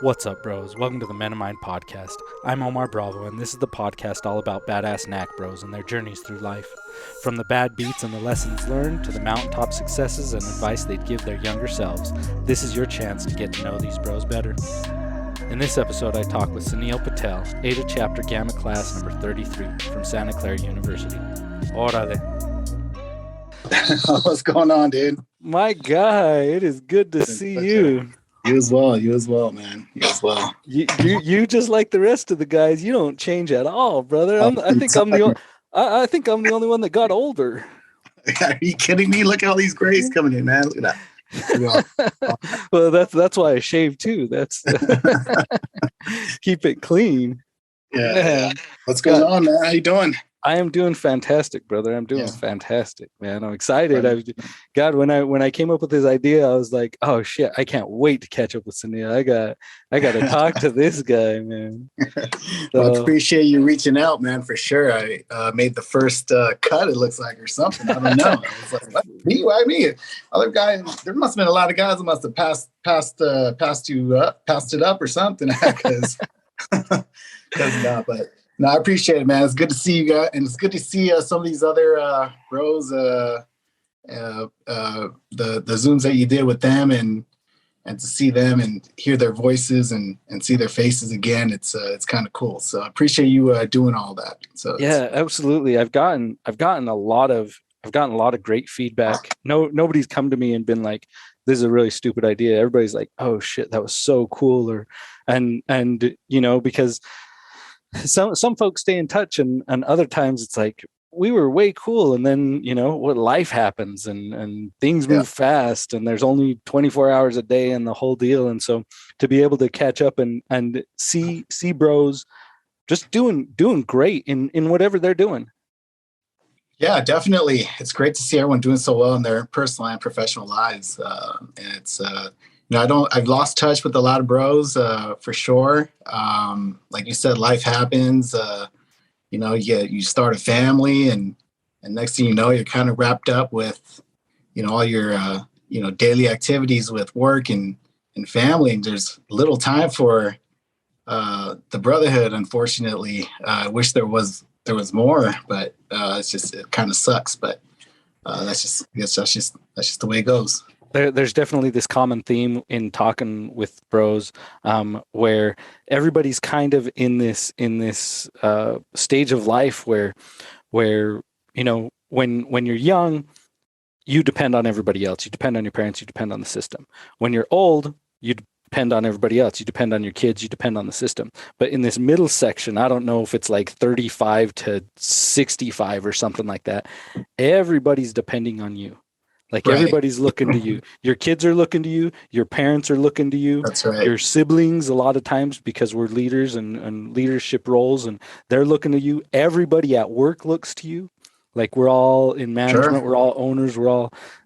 What's up, bros? Welcome to the Men of Mind podcast. I'm Omar Bravo, and this is the podcast all about badass knack bros and their journeys through life. From the bad beats and the lessons learned to the mountaintop successes and advice they'd give their younger selves, this is your chance to get to know these bros better. In this episode, I talk with Sunil Patel, Ada Chapter Gamma Class number 33 from Santa Clara University. Órale. What's going on, dude? My guy, it is good to see you. You as well, man. You as well. You just like the rest of the guys. You don't change at all, brother. I think I'm the only one that got older. Are you kidding me? Look at all these grays coming in, man. Look at that. Well, that's why I shave too. That's keep it clean. Yeah. What's going on, man? How you doing? I am doing fantastic, brother. I'm doing fantastic, man. I'm excited. God, when I came up with this idea, I was like, oh shit, I can't wait to catch up with Sunil. I got to talk to this guy, man. Well, I appreciate you reaching out, man, for sure. I made the first cut, it looks like, or something. I don't know. I was like, what? Me? Why me? Other guy, there must have been a lot of guys who must have passed it up or something. Because but no, I appreciate it, man. It's good to see you guys, and it's good to see some of these other bros. The Zooms that you did with them, and to see them and hear their voices and see their faces again. It's kind of cool. So I appreciate you doing all that. So yeah, absolutely. I've gotten a lot of great feedback. Nobody's come to me and been like, this is a really stupid idea. Everybody's like, oh shit, that was so cool. And because some folks stay in touch, and other times it's like, we were way cool, and then what, life happens and things move fast, and there's only 24 hours a day and the whole deal. And so to be able to catch up and see bros just doing great in whatever they're doing. Yeah, definitely. It's great to see everyone doing so well in their personal and professional lives. And it's I've lost touch with a lot of bros for sure. Like you said, life happens. You start a family, and next thing you know, you're kind of wrapped up with all your daily activities with work and family, and there's little time for the brotherhood. Unfortunately, I wish there was more, but it kind of sucks. But that's just the way it goes. There's definitely this common theme in talking with bros, where everybody's kind of in this stage of life where when you're young, you depend on everybody else. You depend on your parents. You depend on the system. When you're old, you depend on everybody else. You depend on your kids. You depend on the system. But in this middle section, I don't know if it's like 35 to 65 or something like that. Everybody's depending on you. Like, right. Everybody's looking to you. Your kids are looking to you. Your parents are looking to you. That's right. Your siblings, a lot of times, because we're leaders and leadership roles, and they're looking to you. Everybody at work looks to you. Like, we're all in management. Sure. We're all owners.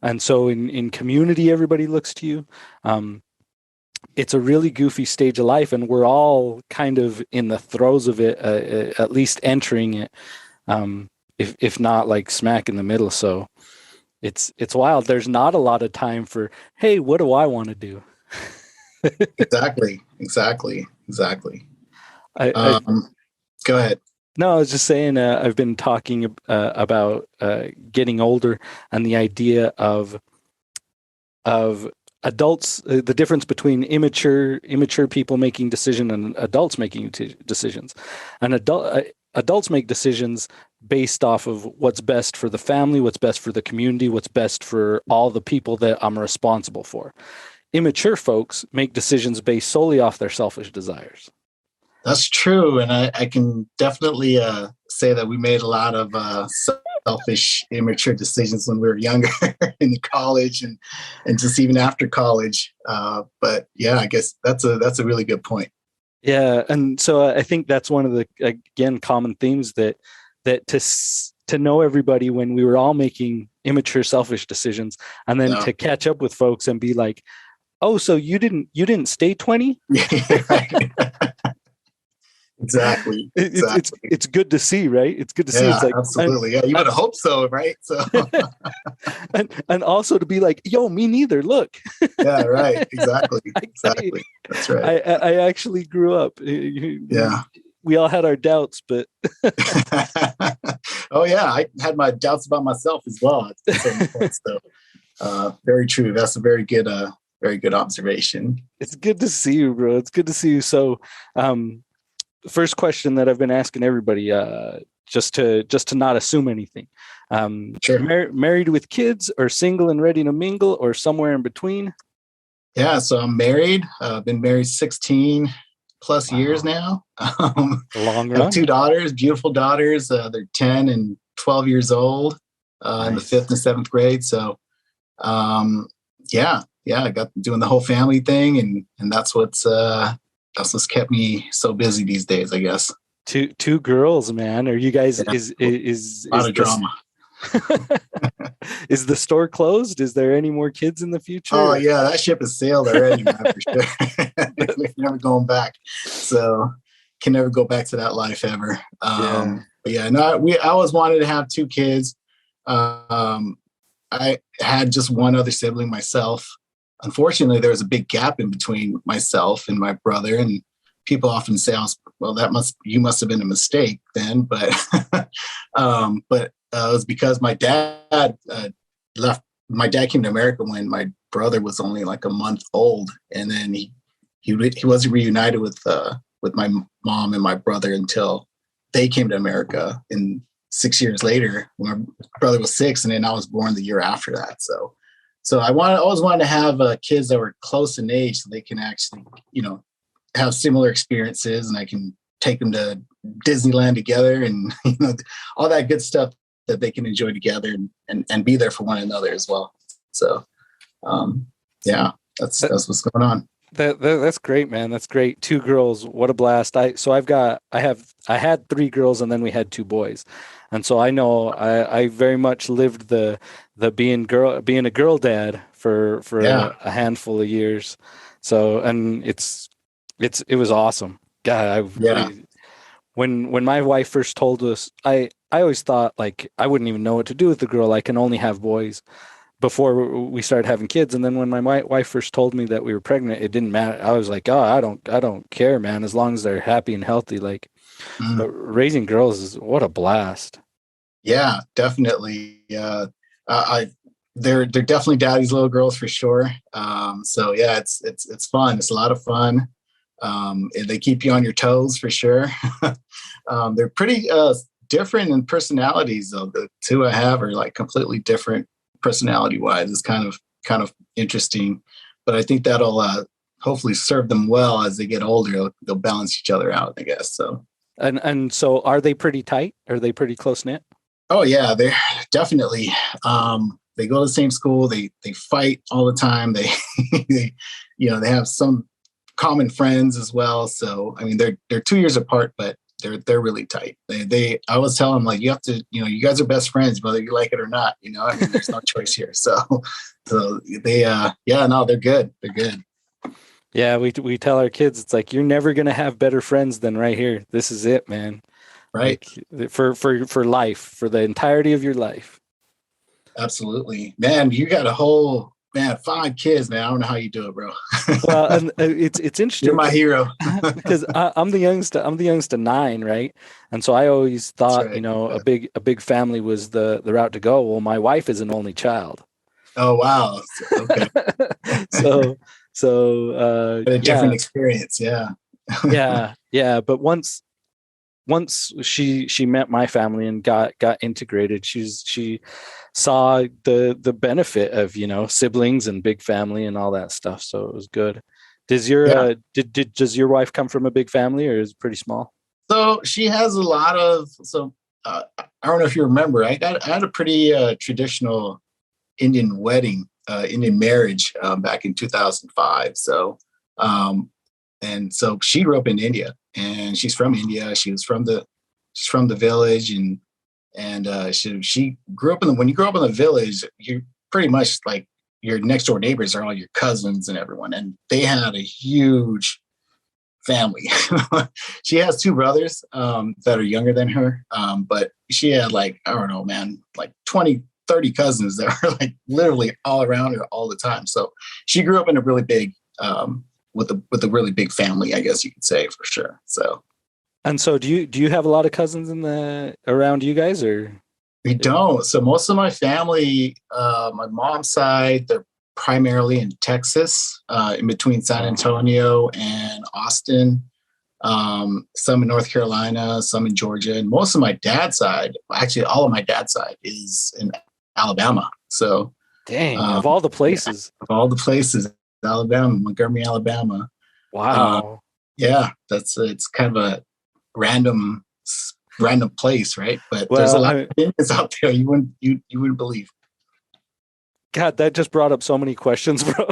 And so in community, everybody looks to you. It's a really goofy stage of life, and we're all kind of in the throes of it, at least entering it, if not like smack in the middle. So it's wild. There's not a lot of time for, hey, what do I want to do? Exactly. Go ahead. No, I was just saying, I've been talking about getting older and the idea of adults, the difference between immature people making decisions and adults making decisions. And adults make decisions based off of what's best for the family, what's best for the community, what's best for all the people that I'm responsible for. Immature folks make decisions based solely off their selfish desires. That's true. And I can definitely say that we made a lot of selfish, immature decisions when we were younger in college and just even after college. But yeah, I guess that's a really good point. Yeah. And so I think that's one of the, again, common themes that to know everybody when we were all making immature, selfish decisions, and then to catch up with folks and be like, oh, so you didn't stay 20? Exactly. Exactly. It's good to see, right? It's good to see. It's Yeah, like, absolutely. Yeah, you would hope so, right? So, and also to be like, yo, me neither. Look, yeah, right. Exactly. I Exactly. That's right. I actually grew up. Yeah. We all had our doubts, but Oh yeah, I had my doubts about myself as well at certain points. So, very true. That's a very good observation. it's good to see you, bro. It's good to see you. So, um, first question that I've been asking everybody, just to not assume anything. Sure. Married with kids, or single and ready to mingle, or somewhere in between? Yeah. So I'm married. Been married 16 plus years Wow, now. a long Have run. two daughters, beautiful daughters. They're 10 and 12 years old, in the Nice. fifth and seventh grade. So, um, yeah, I got doing the whole family thing, and that's what's kept me so busy these days, I guess. Two girls, man. Are you guys Yeah, a lot is of this drama. is the store closed? Is there any more kids in the Oh future? yeah, that ship has sailed already, man, for sure. We're never going back. So can never go back to that life ever. Yeah. But yeah, no, I always wanted to have two kids. Um, I had just one other sibling myself. Unfortunately, there was a big gap in between myself and my brother, and people often say, "Well, you must have been a mistake then." But it was because my dad left. My dad came to America when my brother was only like a month old, and then he wasn't reunited with my mom and my brother until they came to America in 6 years later when my brother was six, and then I was born the year after that. So always wanted to have kids that were close in age so they can actually, have similar experiences, and I can take them to Disneyland together, and all that good stuff that they can enjoy together, and be there for one another as well. So, um, yeah, that's what's going on. That's great, man. That's great. Two girls, what a blast. I had three girls and then we had two boys. And so I know I very much lived the being a girl dad for Yeah, a handful of years. So and it was awesome. God, yeah, when my wife first told us, I always thought like I wouldn't even know what to do with the girl. I can only have boys before we started having kids. And then when my wife first told me that we were pregnant, it didn't matter. I was like, oh, I don't care, man, as long as they're happy and healthy. Like, but mm, raising girls is what a blast. yeah, definitely. I they're definitely daddy's little girls for sure. So yeah, it's fun. It's a lot of fun. And they keep you on your toes for sure. They're pretty different in personalities, though. The two I have are like completely different personality wise. It's kind of interesting, but I think that'll hopefully serve them well as they get older. They'll balance each other out, I guess. So. And so are they pretty tight? Are they pretty close knit? Oh yeah, they're definitely. They go to the same school. They fight all the time. They they have some common friends as well. So I mean, they're 2 years apart, but they're really tight. They I always tell them, like, you have to, you guys are best friends whether you like it or not. I mean, there's no choice here. So they yeah, no, they're good. They're good. Yeah, we tell our kids it's like you're never gonna have better friends than right here. This is it, man. Right. Like for life, for the entirety of your life. Absolutely, man. You got a whole man 5 kids, man. I don't know how you do it, bro. Well, and it's You're interesting my hero. because I'm the youngest. I'm the youngest of nine, right? And so I always That's thought, right. a big family was the route to go. Well, my wife is an only child, Oh wow. Okay. so A different yeah, experience. Yeah. yeah. But once she met my family and got integrated, she saw the benefit of siblings and big family and all that stuff. So it was good. Does your Yeah. does your wife come from a big family, or is it pretty small? So she has a lot of. So I don't know if you remember. I had a pretty traditional Indian wedding, Indian marriage, back in 2005. And so she grew up in India, and she's from India. She's from the village, and she grew up when you grow up in the village, you pretty much like your next door neighbors are all your cousins and everyone, and they had a huge family. She has two brothers that are younger than her, but she had like, I don't know, man, like 20, 30 cousins that were like literally all around her all the time. So she grew up in a really big, with a really big family, I guess you could say, for sure. So. And so do you have a lot of cousins in the around you guys, or? We don't. So most of my family, my mom's side, they're primarily in Texas, in between San Antonio and Austin. Some in North Carolina, some in Georgia, and most of my dad's side, actually all of my dad's side, is in Alabama. So, Dang, of all the places. Yeah, of all the places, Alabama, Montgomery, Alabama. Wow. Yeah, it's kind of a random place, right? But there's a Well, lot of things out there you wouldn't believe. God, that just brought up so many questions, bro.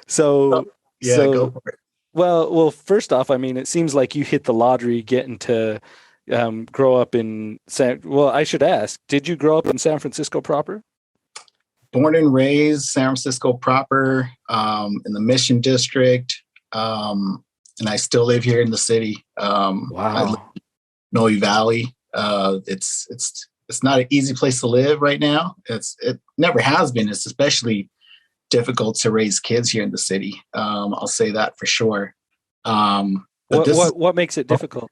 So, yeah, go for it. Well, first off, I mean, it seems like you hit the lottery getting to grow up in well, I should ask, did you grow up in San Francisco proper? Born and raised San Francisco proper, in the Mission District, and I still live here in the city. Wow. I live in Noe Valley. It's not an easy place to live right now. It never has been. It's especially difficult to raise kids here in the city. I'll say that for sure. What makes it difficult?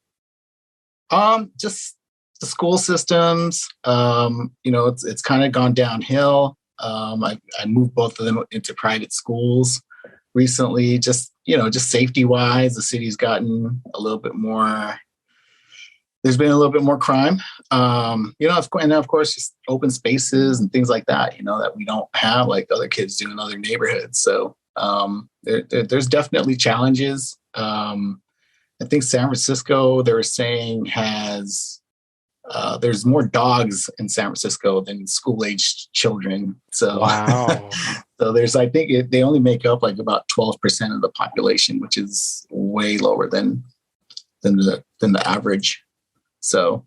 Just the school systems. It's kind of gone downhill. I moved both of them into private schools recently. Just safety wise, the city's gotten a little bit more. There's been a little bit more crime, and of course, just open spaces and things like that, that we don't have like other kids do in other neighborhoods. So there's definitely challenges. I think San Francisco, they were saying, has there's more dogs in San Francisco than school-aged children. So, wow. So I think they only make up like about 12% of the population, which is way lower than the average. So,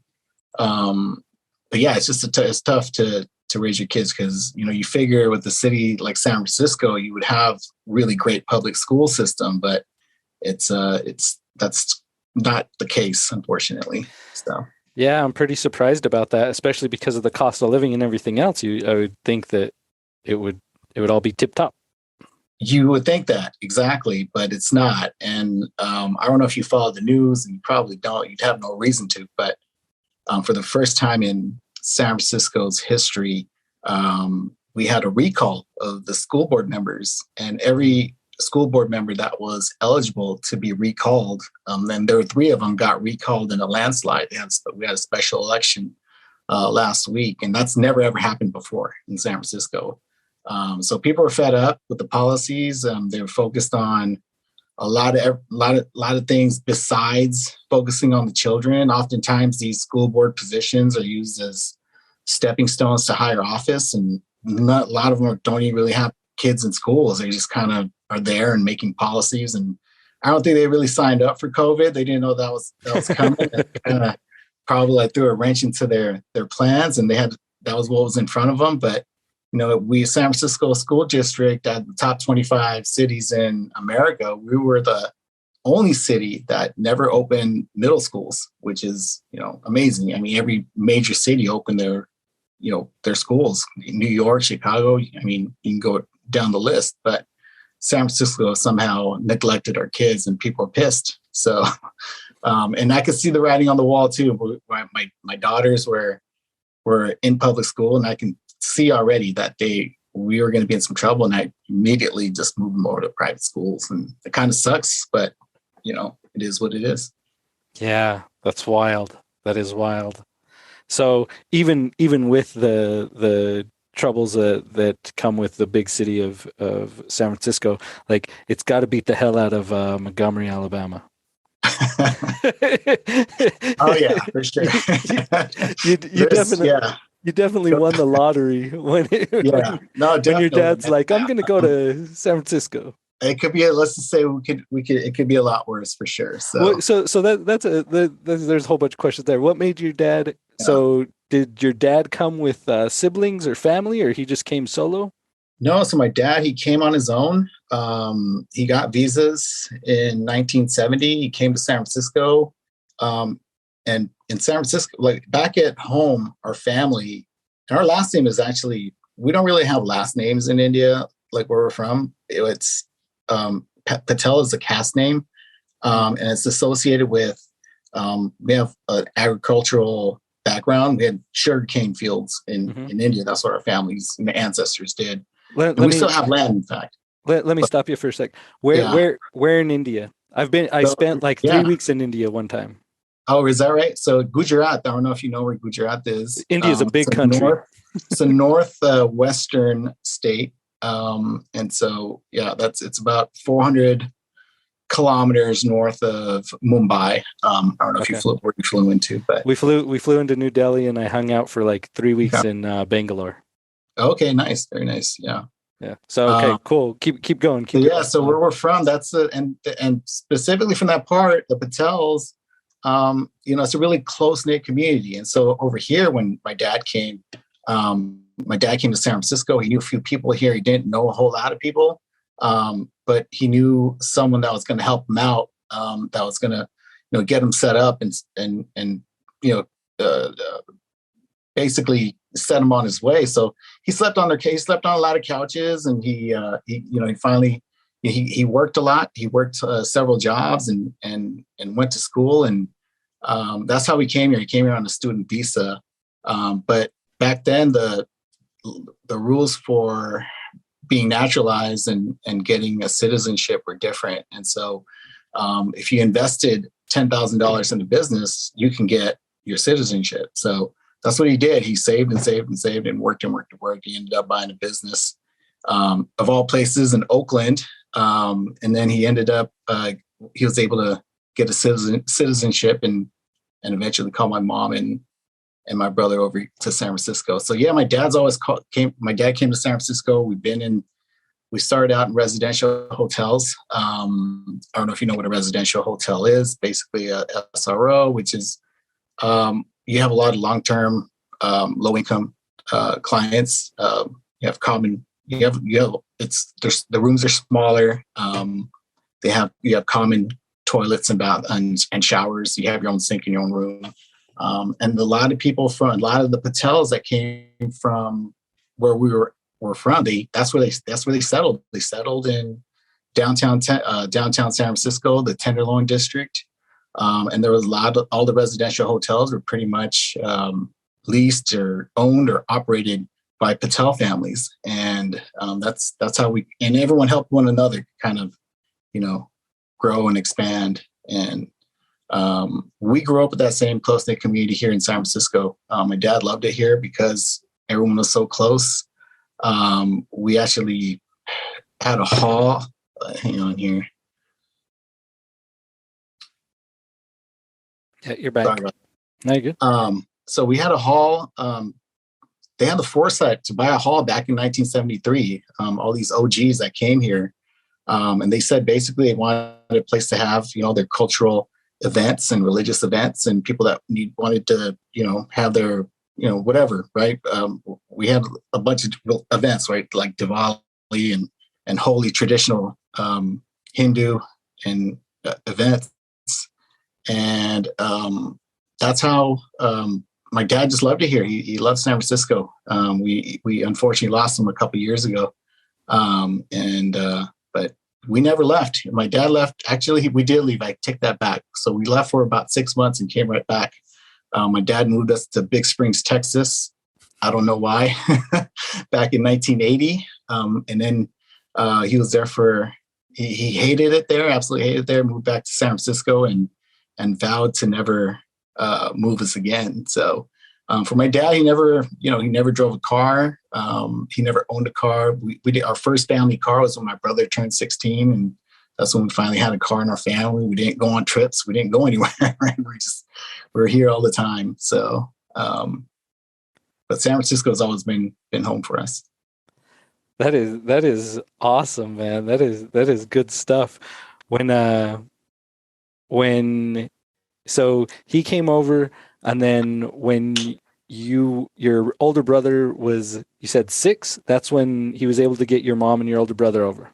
but yeah, it's just it's tough to raise your kids because, you figure with a city like San Francisco, you would have really great public school system, but that's not the case, unfortunately. So. Yeah, I'm pretty surprised about that, especially because of the cost of living and everything else. I would think that it would all be tip top. You would think that, exactly, but it's not. And I don't know if you follow the news, and you probably don't. You'd have no reason to. But for the first time in San Francisco's history, we had a recall of the school board members, and every school board member that was eligible to be recalled, and there were 3 of them got recalled in a landslide. We had a special election last week, and that's never ever happened before in San Francisco. So people are fed up with the policies. They were focused on a lot of things besides focusing on the children. Oftentimes, these school board positions are used as stepping stones to higher office, and a lot of them don't even really have kids in schools. They just kind of are there and making policies. And I don't think they really signed up for COVID. They didn't know that was coming. Probably like threw a wrench into their plans, and that was what was in front of them. But we, San Francisco School District, at the top 25 cities in America, we were the only city that never opened middle schools, which is, amazing. I mean, every major city opened their schools. New York, Chicago, I mean, you can go down the list, but San Francisco somehow neglected our kids, and people are pissed. So, and I could see the writing on the wall too. My daughters were in public school, and I can see already that we were going to be in some trouble, and I immediately just moved them over to private schools. And it kind of sucks, but it is what it is. Yeah, that's wild. That is wild. So even with the troubles that come with the big city of San Francisco, like, it's got to beat the hell out of Montgomery, Alabama. Oh yeah, for sure. You definitely won the lottery when your dad's like, I'm going to go to San Francisco. It could be. Let's just say it could be a lot worse for sure. So there's a whole bunch of questions there. What made your dad? Yeah. So did your dad come with siblings or family, or he just came solo? No. So my dad, he came on his own. He got visas in 1970. He came to San Francisco. Um, and in San Francisco, like back at home, our family, and our last name is actually, we don't really have last names in India, like where we're from. It's Patel is a caste name, and it's associated with, we have an agricultural background. We had sugarcane fields Mm-hmm. in India. That's what our families and ancestors did. Let, And let we still me have land, in fact. let me But stop you for a sec. Where yeah. where where in India? I So, spent like three yeah. weeks in India one time. Oh, is that right? So Gujarat, I don't know if you know where Gujarat is. India is a It's big a country. western state. And so, yeah, it's about 400 kilometers north of Mumbai. I don't know if Okay. where you flew into, but We flew into New Delhi and I hung out for like 3 weeks yeah. in Bangalore. Okay, nice, very nice. Yeah. Yeah. So okay, Um, cool. Keep going. so Keep yeah, going. so where we're from, that's and specifically from that part, the Patels, it's a really close knit community. And so over here, when my dad came to San Francisco. He knew a few people here. He didn't know a whole lot of people, but he knew someone that was going to help him out, that was going to, get him set up and you know, basically set him on his way. So he slept on he slept on a lot of couches, and he finally he worked a lot. He worked several jobs and went to school, and that's how he came here. He came here on a student visa, but back then the rules for being naturalized and getting a citizenship were different. And so if you invested $10,000 in the business, you can get your citizenship. So that's what he did. He saved and saved and saved and worked and worked and worked. He ended up buying a business, of all places, in Oakland. And then he ended up, he was able to get a citizenship and eventually call my mom and my brother over to San Francisco. So yeah, my dad came to San Francisco. We started out in residential hotels. I don't know if you know what a residential hotel is. Basically a SRO, which is, you have a lot of long-term, low-income clients. The rooms are smaller. You have common toilets and showers. You have your own sink in your own room. And a lot of the Patels that came from where were from, that's where they settled. They settled in downtown San Francisco, the Tenderloin district. And there was all the residential hotels were pretty much leased or owned or operated by Patel families. And that's how and everyone helped one another kind of, grow and expand. And we grew up with that same close-knit community here in San Francisco. My dad loved it here because everyone was so close. We actually had a hall. Hang on here. Yeah, you're back. Sorry about No, you're good. So we had a hall. They had the foresight to buy a hall back in 1973. All these OGs that came here, and they said basically they wanted a place to have, their cultural events and religious events, and people that wanted to, have their, whatever, right? We had a bunch of events, right? Like Diwali and holy traditional Hindu and events. And that's how my dad just loved it here. He loved San Francisco. We unfortunately lost him a couple of years ago. But we never left. My dad left. Actually, we did leave. I take that back. So we left for about 6 months and came right back. My dad moved us to Big Springs, Texas. I don't know why, back in 1980. And then he was there he hated it there, absolutely hated it there, moved back to San Francisco and vowed to never move us again. So for my dad, he never drove a car. He never owned a car. We did our first family car was when my brother turned 16, and that's when we finally had a car in our family. We didn't go on trips. We didn't go anywhere. Right? We're here all the time. So, but San Francisco has always been home for us. That is awesome, man. That is good stuff. When so he came over, and then when your older brother was, you said 6, that's when he was able to get your mom and your older brother over.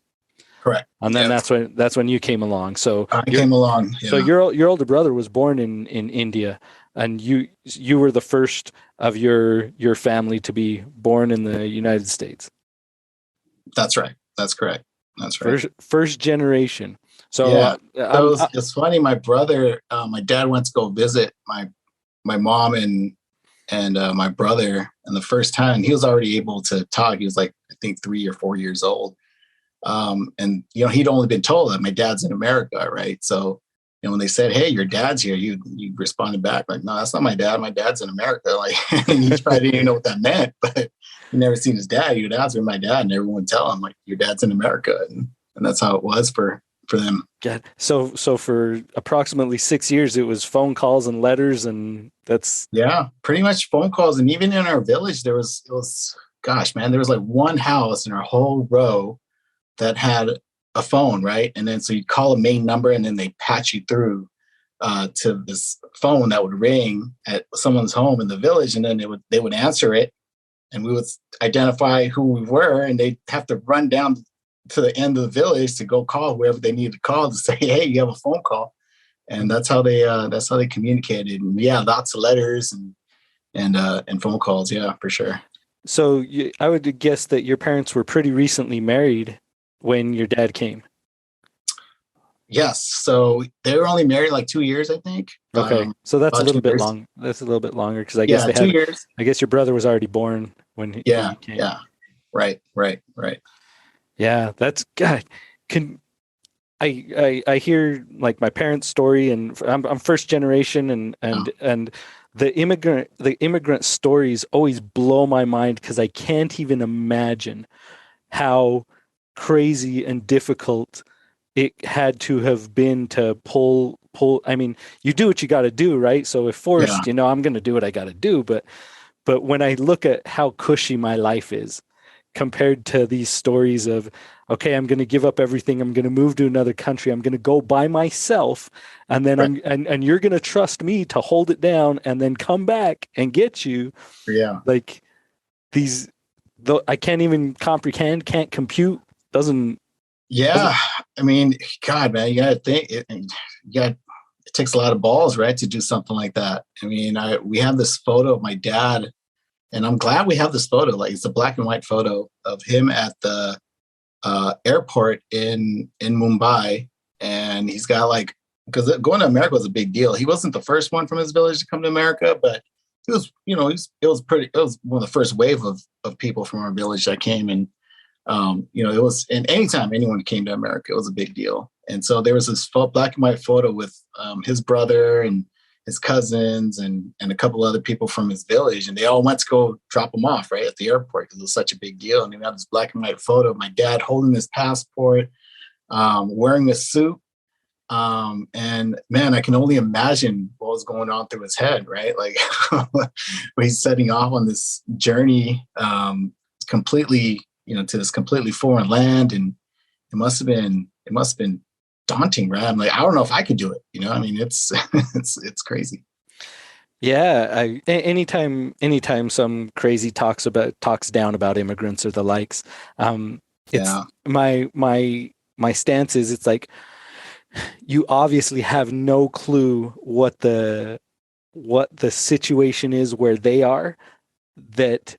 Correct. And then Yeah. that's when you came along. So I came along. so Yeah. your older brother was born in India, and you were the first of your family to be born in the United States. That's right. That's correct. That's right. First generation. So Yeah. So it's funny. My brother, my dad went to go visit my mom and my brother, and the first time he was already able to talk. He was like, I think 3 or 4 years old. And he'd only been told that my dad's in America, right? So when they said, "Hey, your dad's here," you responded back like, "No, that's not my dad. My dad's in America." Like, and he probably didn't even know what that meant, but he never seen his dad. Your dad's with my dad, and everyone would tell him like, "Your dad's in America," and that's how it was for them. Yeah. So for approximately 6 years, it was phone calls and letters, and that's Yeah, pretty much phone calls, and even in our village, it was gosh, man, there was like one house in our whole row that had a phone, right? And then so you call a main number, and then they patch you through to this phone that would ring at someone's home in the village, and then they would answer it, and we would identify who we were, and they'd have to run down to the end of the village to go call whoever they needed to call to say, "Hey, you have a phone call," and that's how they communicated. And yeah, lots of letters and phone calls. Yeah, for sure. so I would guess that your parents were pretty recently married when your dad came. Yes. So they were only married like 2 years, I think. Okay, so that's a About little two bit years. long. That's a little bit longer because I guess Yeah, they two had. years. I guess your brother was already born when Yeah, you came. yeah. Right, right, right. Yeah, that's God. Can I hear like my parents' story, and I'm first generation, and Yeah, the immigrant stories always blow my mind because I can't even imagine how crazy and difficult it had to have been to pull. I mean, you do what you got to do, right? So if yeah, forced, I'm going to do what I got to do. But when I look at how cushy my life is compared to these stories of, okay, I'm going to give up everything. I'm going to move to another country. I'm going to go by myself. And then right. and you're going to trust me to hold it down and then come back and get you. Yeah. Like these, though I can't even comprehend, can't compute, doesn't. Yeah. I mean, God, man, you gotta think it takes a lot of balls, right, to do something like that. I mean, we have this photo of my dad, and I'm glad we have this photo. Like it's a black and white photo of him at the airport in Mumbai, and he's got like because going to America was a big deal. He wasn't the first one from his village to come to America, but he was, it was one of the first wave of people from our village that came, and it was, and anytime anyone came to America, it was a big deal. And so there was this black and white photo with his brother and his cousins and a couple other people from his village, and they all went to go drop him off right at the airport because it was such a big deal. And we have this black and white photo of my dad holding his passport, wearing a suit. And man, I can only imagine what was going on through his head, right? Like when he's setting off on this journey, completely, to this completely foreign land. And it must have been daunting, right? I'm like, I don't know if I could do it. I mean, it's, it's crazy. Yeah, anytime some crazy talks down about immigrants or the likes, it's Yeah. my stance is it's like you obviously have no clue what the situation is where they are, that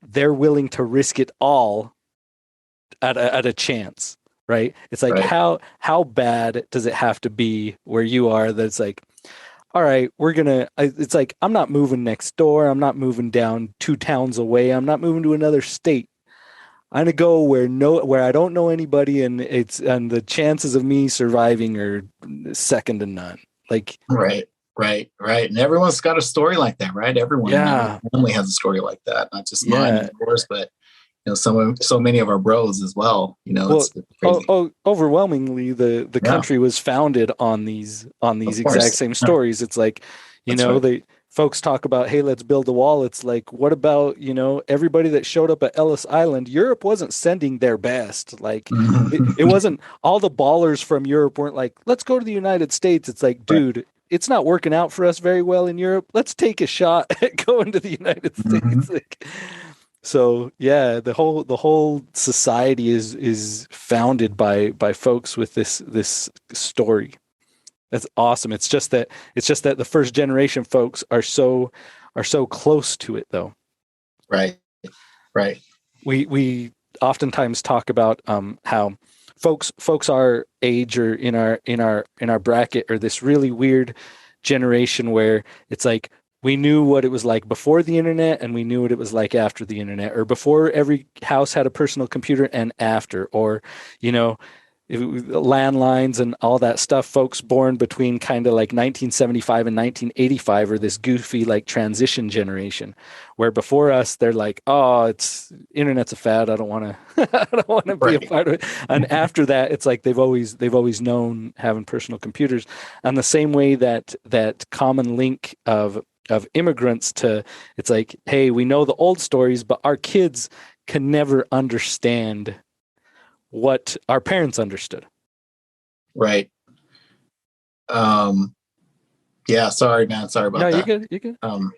they're willing to risk it all at a chance, right? It's like Right. how bad does it have to be where you are that it's like, all right, it's like, I'm not moving next door. I'm not moving down 2 towns away. I'm not moving to another state. I'm gonna go where I don't know anybody, and the chances of me surviving are second to none. Like, Right. Right. Right. And everyone's got a story like that, right? Everyone in every yeah, family has a story like that, not just mine and yeah. yours, but so many of our bros as well. Well, It's crazy. overwhelmingly, the Yeah, country was founded on these of exact course. same Yeah, stories. It's like, that's right. they folks talk about, hey, let's build a wall. It's like, what about, everybody that showed up at Ellis Island? Europe wasn't sending their best. Like, it wasn't all the ballers from Europe weren't like, let's go to the United States. It's like, Right. dude, it's not working out for us very well in Europe. Let's take a shot at going to the United Hmm. States. Like, So yeah, the whole society is founded by folks with this story. That's awesome. It's just that the first generation folks are so close to it though. Right. Right. We oftentimes talk about how folks our age or in our bracket are this really weird generation where it's like we knew what it was like before the internet and we knew what it was like after the internet, or before every house had a personal computer and after, or you know landlines and all that stuff. Folks born between kind of like 1975 and 1985 are this goofy like transition generation, where before us they're like, oh, it's internet's a fad, I don't want to I don't want to be a Right. part of it. And after that it's like they've always known having personal computers. And the same way that common link of immigrants to, it's like, hey, we know the old stories but our kids can never understand what our parents understood. Right. Um, yeah, sorry, man. Sorry No, about you're that. good. You're good. Um,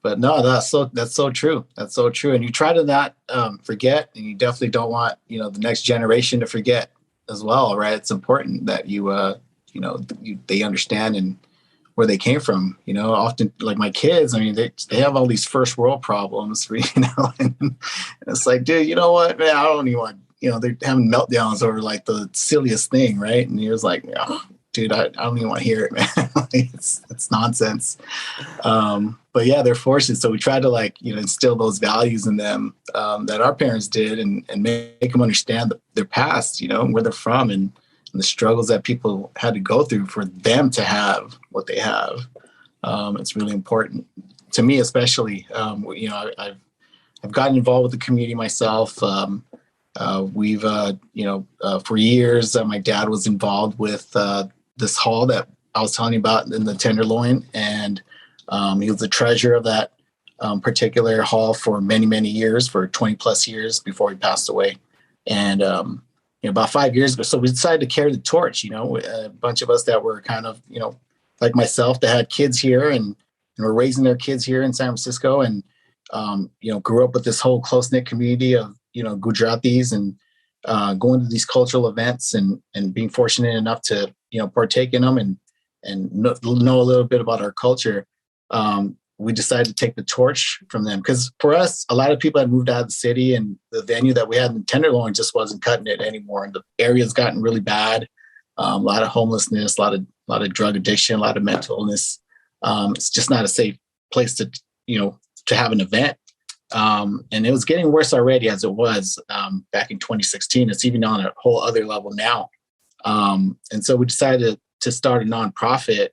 but no, that's so true. That's so true. And you try to not forget, and you definitely don't want, the next generation to forget as well, right? It's important that they understand and where they came from. Often like my kids, I mean, they have all these first world problems, and it's like, dude, you know what, man, I don't even want, they're having meltdowns over like the silliest thing, right? And he was like, oh, dude, I don't even want to hear it, man. It's nonsense. But yeah, they're forces. So we try to like, instill those values in them that our parents did, and make them understand their past, and where they're from, and the struggles that people had to go through for them to have what they have. It's really important to me, especially. I've gotten involved with the community myself. We've, for years, my dad was involved with this hall that I was telling you about in the Tenderloin, and he was the treasurer of that particular hall for many, many years, for 20 plus years before he passed away. And about 5 years ago, so we decided to carry the torch. A bunch of us that were kind of, like myself, that had kids here and were raising their kids here in San Francisco, and grew up with this whole close knit community of Gujaratis, and going to these cultural events, and being fortunate enough to partake in them, and know a little bit about our culture. We decided to take the torch from them, because for us, a lot of people had moved out of the city, and the venue that we had in Tenderloin just wasn't cutting it anymore. And the area's gotten really bad. A lot of homelessness, a lot of drug addiction, a lot of mental illness. It's just not a safe place to have an event. And it was getting worse already as it was back in 2016. It's even on a whole other level now. And so we decided to start a nonprofit,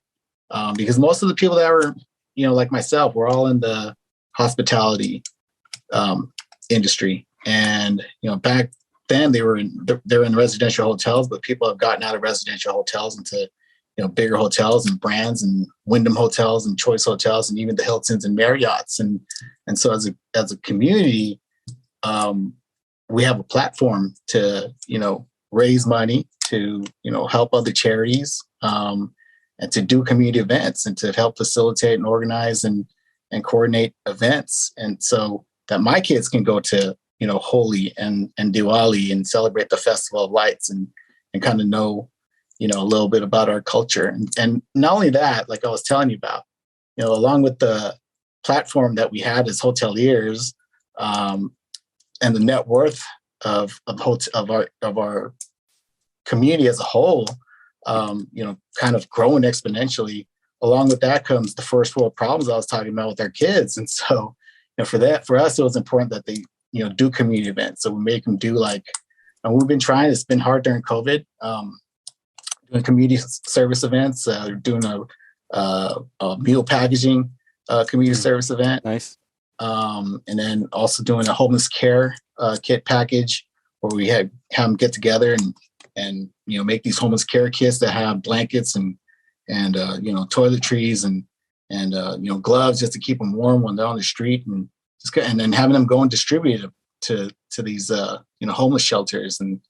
because most of the people that were, like myself, we're all in the hospitality industry. And, back then they were in residential hotels, but people have gotten out of residential hotels into, bigger hotels and brands, and Wyndham hotels and Choice hotels, and even the Hiltons and Marriotts. And so as a community, we have a platform to, raise money to, help other charities, and to do community events, and to help facilitate and organize and coordinate events. And so that my kids can go to, Holi and Diwali and celebrate the Festival of Lights, and kind of know, a little bit about our culture. And not only that, like I was telling you about, along with the platform that we had as hoteliers, and the net worth of our community as a whole, kind of growing exponentially. Along with that comes the first world problems I was talking about with our kids. And so, for us, it was important that they, do community events. So we make them do and we've been trying, it's been hard during COVID, doing community service events, doing a meal packaging community service event. Nice. And then also doing a homeless care kit package, where we have them get together and make these homeless care kits that have blankets and toiletries and gloves, just to keep them warm when they're on the street, and then having them go and distribute it to these homeless shelters. And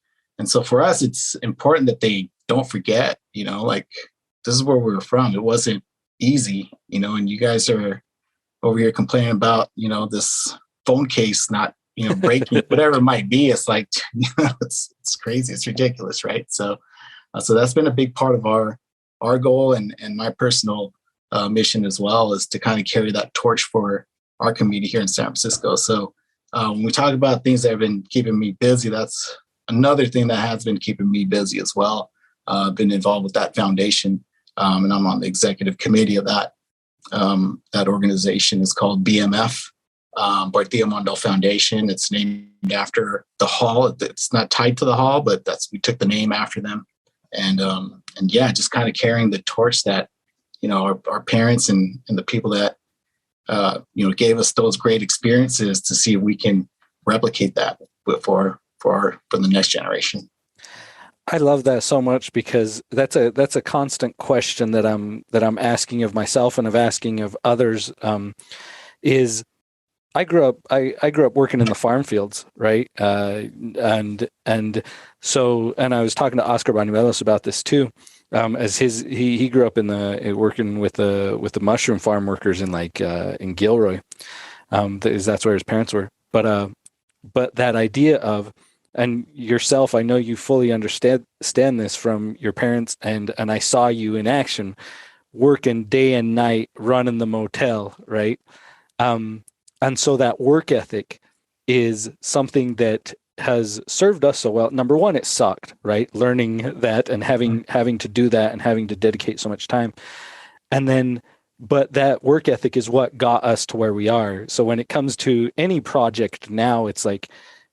so for us, it's important that they don't forget, this is where we were from. It wasn't easy, and you guys are over here complaining about, this phone case not, breaking, whatever it might be. It's like, it's crazy. It's ridiculous. Right. So that's been a big part of our goal and my personal mission as well, is to kind of carry that torch for our community here in San Francisco. So when we talk about things that have been keeping me busy, that's another thing that has been keeping me busy as well. Been involved with that foundation, and I'm on the executive committee of that. That organization is called BMF, Barthia Mondal Foundation. It's named after the hall. It's not tied to the hall, but we took the name after them. And yeah, just kind of carrying the torch that, our parents and the people that, gave us those great experiences, to see if we can replicate that for the next generation. I love that so much, because that's a constant question that I'm asking of myself and of asking of others. Is I grew up working in the farm fields, right? And I was talking to Oscar Banuelos about this too. As he grew up working with the mushroom farm workers in Gilroy. That's where his parents were. But that idea of, and yourself, I know you fully understand this from your parents, and I saw you in action, working day and night, running the motel, right? And so that work ethic is something that has served us so well. Number one, it sucked, right? Learning that and having to do that and having to dedicate so much time. And then, but that work ethic is what got us to where we are. So when it comes to any project now, it's like,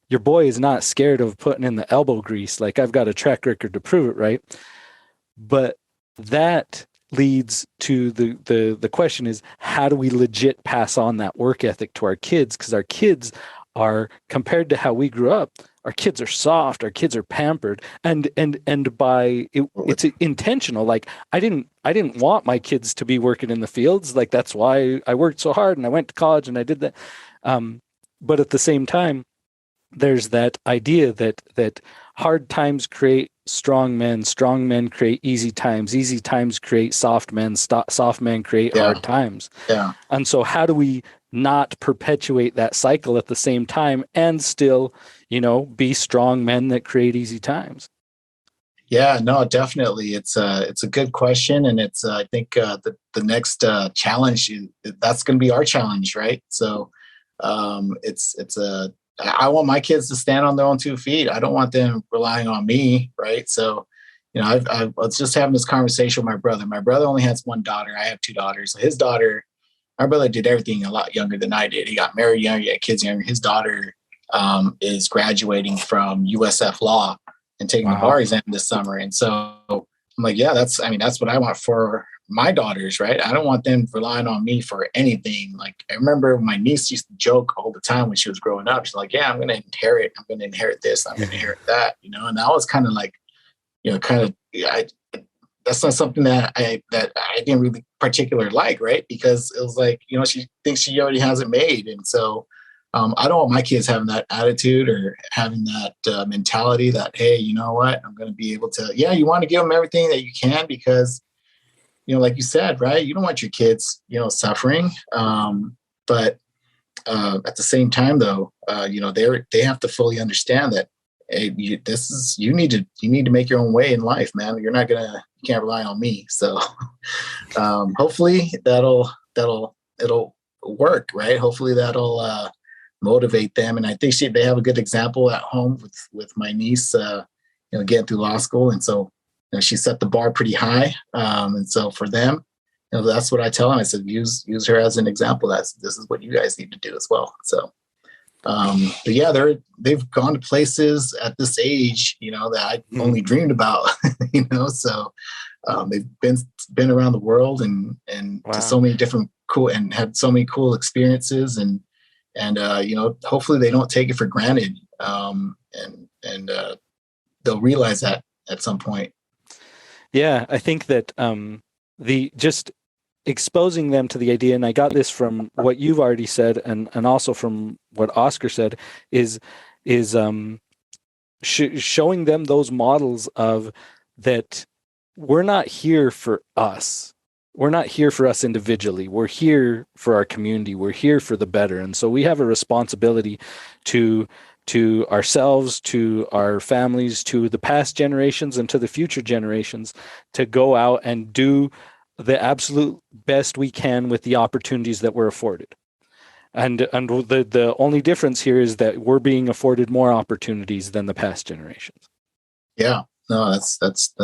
your boy is not scared of putting in the elbow grease. Like, I've got a track record to prove it, right? But that leads to the question is, how do we legit pass on that work ethic to our kids? Because our kids are, compared to how we grew up, our kids are soft, our kids are pampered, and it's intentional. Like, I didn't want my kids to be working in the fields. Like, that's why I worked so hard and I went to college and I did that. But at the same time, there's that idea that hard times create strong men create easy times create soft men, soft men create hard times. Yeah. And so how do we not perpetuate that cycle at the same time and still, be strong men that create easy times? Yeah, no, definitely. It's a good question. And it's, I think, the next challenge, that's going to be our challenge, right? So I want my kids to stand on their own 2 feet. I don't want them relying on me, right? So, I was just having this conversation with my brother. My brother only has one daughter. I have 2 daughters. So his daughter, my brother did everything a lot younger than I did. He got married younger, he had kids younger. His daughter is graduating from USF Law and taking the bar exam this summer. And so I'm like, yeah, that's what I want for my daughters, right? I don't want them relying on me for anything. Like, I remember my niece used to joke all the time when she was growing up. She's like, yeah, I'm going to inherit this. I'm going to inherit that, and that was kind of like, that's not something that I didn't really particularly like, right? Because it was like, she thinks she already has it made. And so I don't want my kids having that attitude or having that mentality that, hey, you know what, I'm going to be able to, you want to give them everything that you can, because like you said, right, you don't want your kids, suffering. But at the same time, though, they have to fully understand that, hey, you need to make your own way in life, man. You can't rely on me. So hopefully it'll work, right? Hopefully that'll motivate them. And I think they have a good example at home with my niece, getting through law school. And so, she set the bar pretty high. And so for them, that's what I tell them. I said, use her as an example. This is what you guys need to do as well. So, but yeah, they've gone to places at this age, that I only dreamed about, so they've been around the world and to so many different cool, and had so many cool experiences, and hopefully they don't take it for granted. And they'll realize that at some point. Yeah, I think that the just exposing them to the idea, and I got this from what you've already said, and also from what Oscar said, is showing them those models of that we're not here for us. here for us individually. We're here for our community. We're here for the better. And so we have a responsibility to ourselves, to our families, to the past generations, and to the future generations to go out and do the absolute best we can with the opportunities that we're afforded. And the only difference here is that we're being afforded more opportunities than the past generations. Yeah, no, that's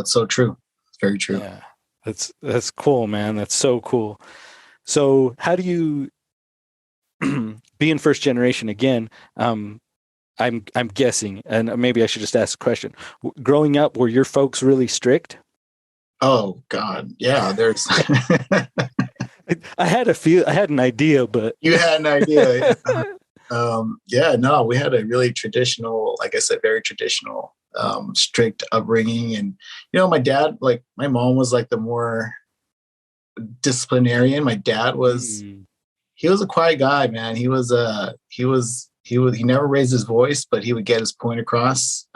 so true. It's very true. Yeah, that's cool, man. That's so cool. So how do you being first generation again? I'm guessing, and maybe I should just ask a question. Growing up, were your folks really strict? Oh God, yeah. There's. I had an idea, but You had an idea. Yeah, no, we had a really traditional, like I said, very traditional, strict upbringing. And, my dad, like my mom was like the more disciplinarian. My dad was, he was a quiet guy, man. He never raised his voice, but he would get his point across.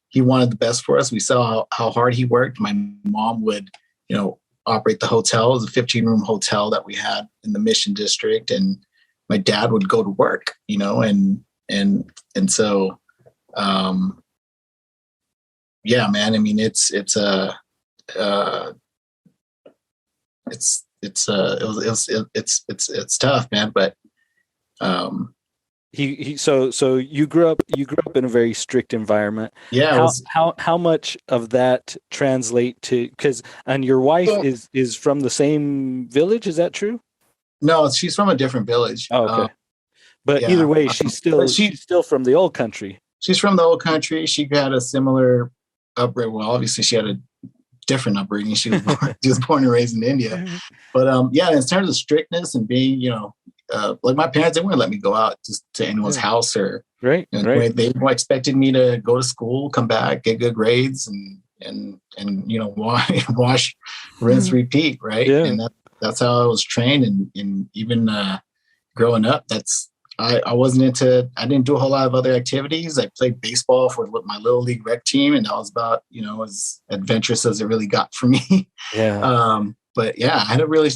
He wanted the best for us. We saw how hard he worked. My mom would, operate the hotel. It was a 15-room hotel that we had in the Mission District, and my dad would go to work, and so, yeah, man. I mean, it's tough, man. But so you grew up in a very strict environment. Yeah. How much of that translate to, and your wife is from the same village, is that true? No, she's from a different village. Oh, okay. But yeah, either way, she's still from the old country. She's from the old country. She had a similar upbringing. Well, obviously she had a different upbringing. She was born and raised in India. But yeah, in terms of strictness and being, like my parents, they wouldn't let me go out just to anyone's house or right. They expected me to go to school, come back, get good grades, and wash, rinse, repeat, right? Yeah. And that's how I was trained. And even growing up, I I didn't do a whole lot of other activities. I played baseball for my little league rec team, and that was about as adventurous as it really got for me. Yeah. But yeah, I had a really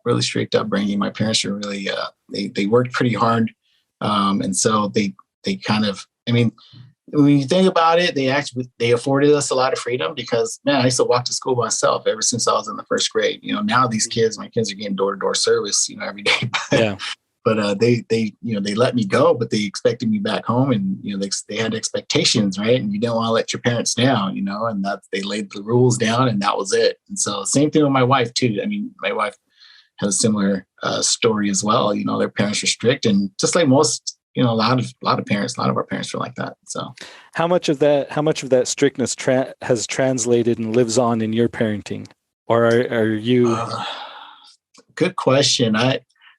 really strict upbringing. My parents were really they worked pretty hard, and so they kind of, I mean, when you think about it, they afforded us a lot of freedom because, man, I used to walk to school myself ever since I was in the first grade. Now my kids are getting door-to-door service every day. Yeah. But they let me go, but they expected me back home, and they had expectations, right? And you don't want to let your parents down, and they laid the rules down, and that was it. And so same thing with my wife too. I mean, my wife had a similar story as well. Their parents were strict, and just like most, a lot of our parents were like that. So how much of that strictness has translated and lives on in your parenting, or are you? Good question.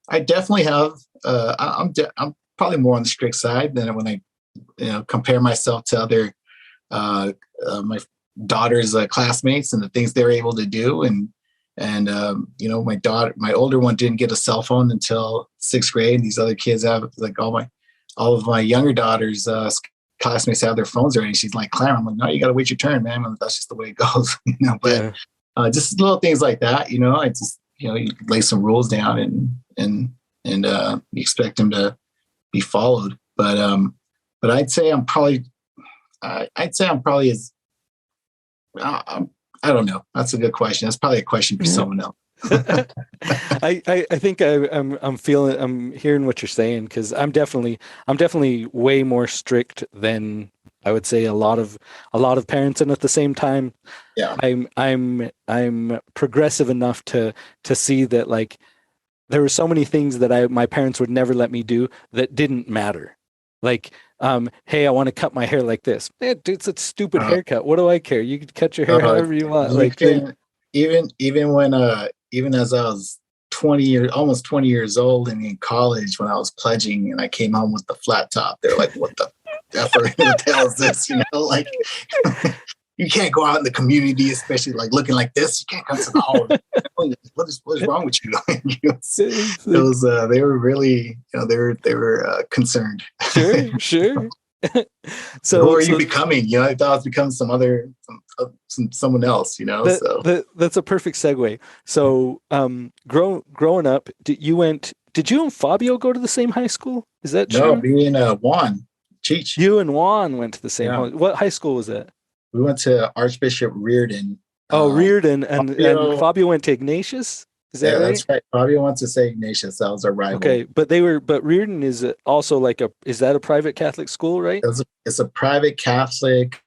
I definitely have. I'm probably more on the strict side than when I, compare myself to other my daughter's classmates and the things they're able to do. And my older one didn't get a cell phone until 6th grade. And these other kids have, like, all of my younger daughter's classmates have their phones already. She's like, Claire, I'm like, no, you got to wait your turn, man. That's just the way it goes, But just little things like that, I just. You lay some rules down and you expect them to be followed. But I'd say I'm probably as I don't know. That's a good question. That's probably a question for someone else. I think I'm hearing what you're saying, because I'm definitely way more strict than I would say a lot of parents, and at the same time, yeah, I'm progressive enough to see that, like, there were so many things that my parents would never let me do that didn't matter. Like, hey, I want to cut my hair like this. It's a stupid haircut. What do I care? You can cut your hair however you want. Even as I was almost 20 years old and in college, when I was pledging and I came home with the flat top, they're like, what the hell is this? Like, you can't go out in the community, especially like looking like this. You can't come to the hall. What is wrong with you? They were really, they were concerned. Sure. Who So are you becoming? You know, I thought I was becoming someone else, you know, so. that's a perfect segue. So, growing up, did you and Fabio go to the same high school? Is that No, true? being Juan, Cheech. You and Juan went to the same Yeah. What high school was that? We went to Archbishop Reardon. Oh, Um, Reardon, and Fabio, Fabio went to Ignatius. Is that yeah, right? that's right. Fabio went to St. Ignatius. That was our rival. Okay, but Reardon is also like is that a private Catholic school, right? It's a private Catholic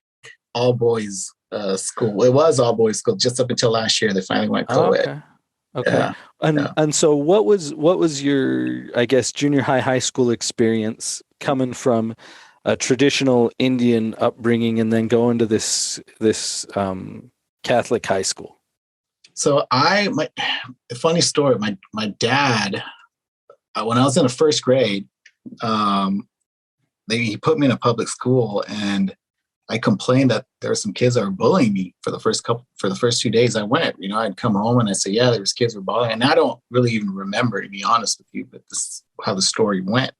all boys school. It was all boys school just up until last year. They finally went Oh, co-ed. okay. Okay. Yeah, And yeah. and so what was your, I guess, junior high school experience coming from a traditional Indian upbringing and then going to this Catholic high school? So a funny story. My dad, when I was in the first grade, um, he put me in a public school, and I complained that there were some kids that were bullying me for the first 2 days I went. You know, I'd come home and I'd say, yeah, there was kids were bullying. And I don't really even remember, to be honest with you, but this is how the story went.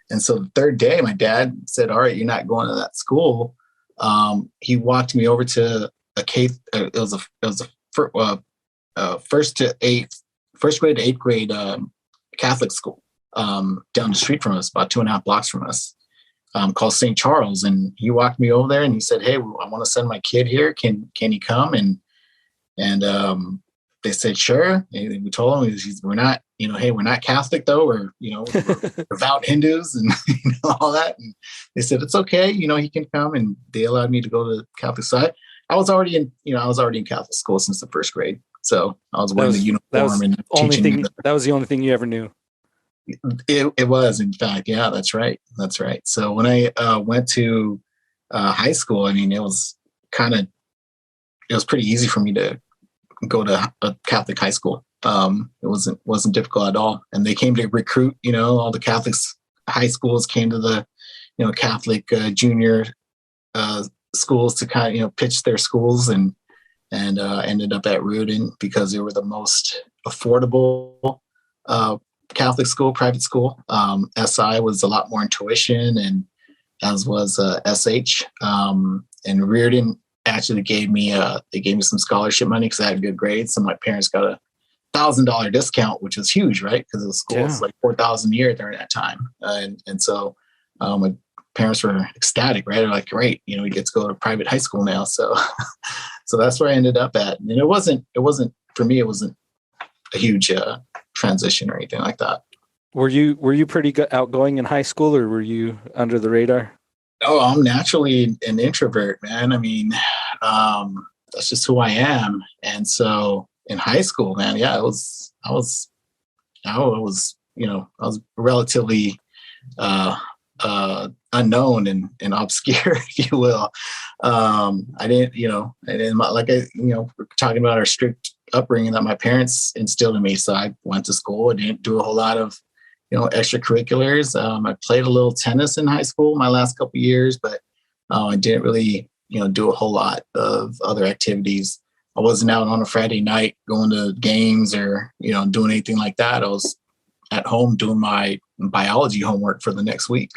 And so the third day, my dad said, all right, you're not going to that school. He walked me over to a K. First to eighth, first grade to eighth grade Catholic school down the street from us, about 2.5 blocks from us, called St. Charles. And he walked me over there and he said, hey, I want to send my kid here. Can he come? And they said, sure. And we told him, we're not, hey, we're not Catholic though. We're devout Hindus and all that. And they said, it's okay. He can come. And they allowed me to go to the Catholic side. I was already in Catholic school since the first grade. So I was wearing the uniform and teaching. That was the only thing you ever knew. It was, in fact, yeah, that's right. That's right. So when I went to high school, I mean, it was pretty easy for me to go to a Catholic high school. It wasn't difficult at all. And they came to recruit, all the Catholic high schools came to the, Catholic junior schools to kind of, pitch their schools and ended up at Reardon because they were the most affordable Catholic school, private school. SI was a lot more in tuition, and as was SH. And Reardon actually gave me some scholarship money because I had good grades. So my parents got a $1,000 discount, which was huge, right? Because the school was like $4,000 a year during that time, and so my parents were ecstatic, right? They're like, great, we get to go to private high school now. So so that's where I ended up at. And it wasn't for me. It wasn't a huge transition or anything like that. Were you pretty outgoing in high school, or were you under the radar? Oh, I'm naturally an introvert, man. I mean, that's just who I am. And so in high school, man, yeah, I was relatively unknown and obscure, if you will. I didn't like we're talking about our strict upbringing that my parents instilled in me. So I went to school. I didn't do a whole lot of extracurriculars. I played a little tennis in high school my last couple of years, but I didn't really do a whole lot of other activities. I wasn't out on a Friday night going to games or doing anything like that. I was at home doing my biology homework for the next week.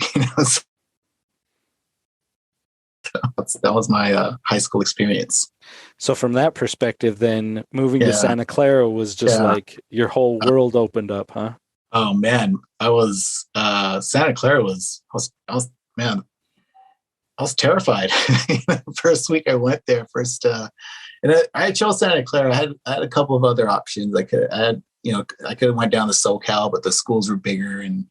So that was my high school experience. So from that perspective, then moving to Santa Clara was just like your whole world opened up, huh? Oh man, I was Santa Clara was man, I was terrified. First week I went there, and I chose Santa Clara. I had a couple of other options. I could have went down to SoCal, but the schools were bigger, and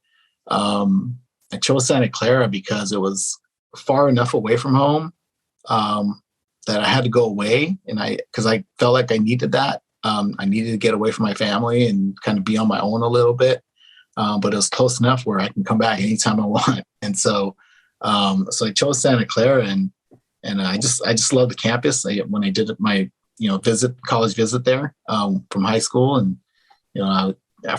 I chose Santa Clara because it was far enough away from home that I had to go away, and because I felt like I needed that. I needed to get away from my family and kind of be on my own a little bit. But it was close enough where I can come back anytime I want. And so I chose Santa Clara, and I just love the campus. When I did my college visit there from high school, and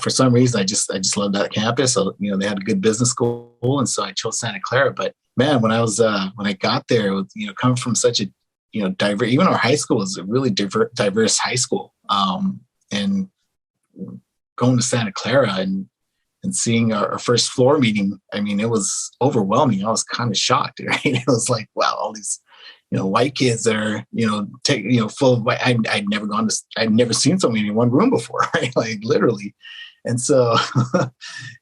for some reason I just loved that campus. So, they had a good business school, and so I chose Santa Clara. But man, when I got there, coming from such a diverse, even our high school is a really diverse high school, and going to Santa Clara and and seeing our first floor meeting, I mean, it was overwhelming. I was kind of shocked, right? It was like, wow, all these, white kids that are, full of white. I'd never seen so many in one room before, right? Like literally. And so,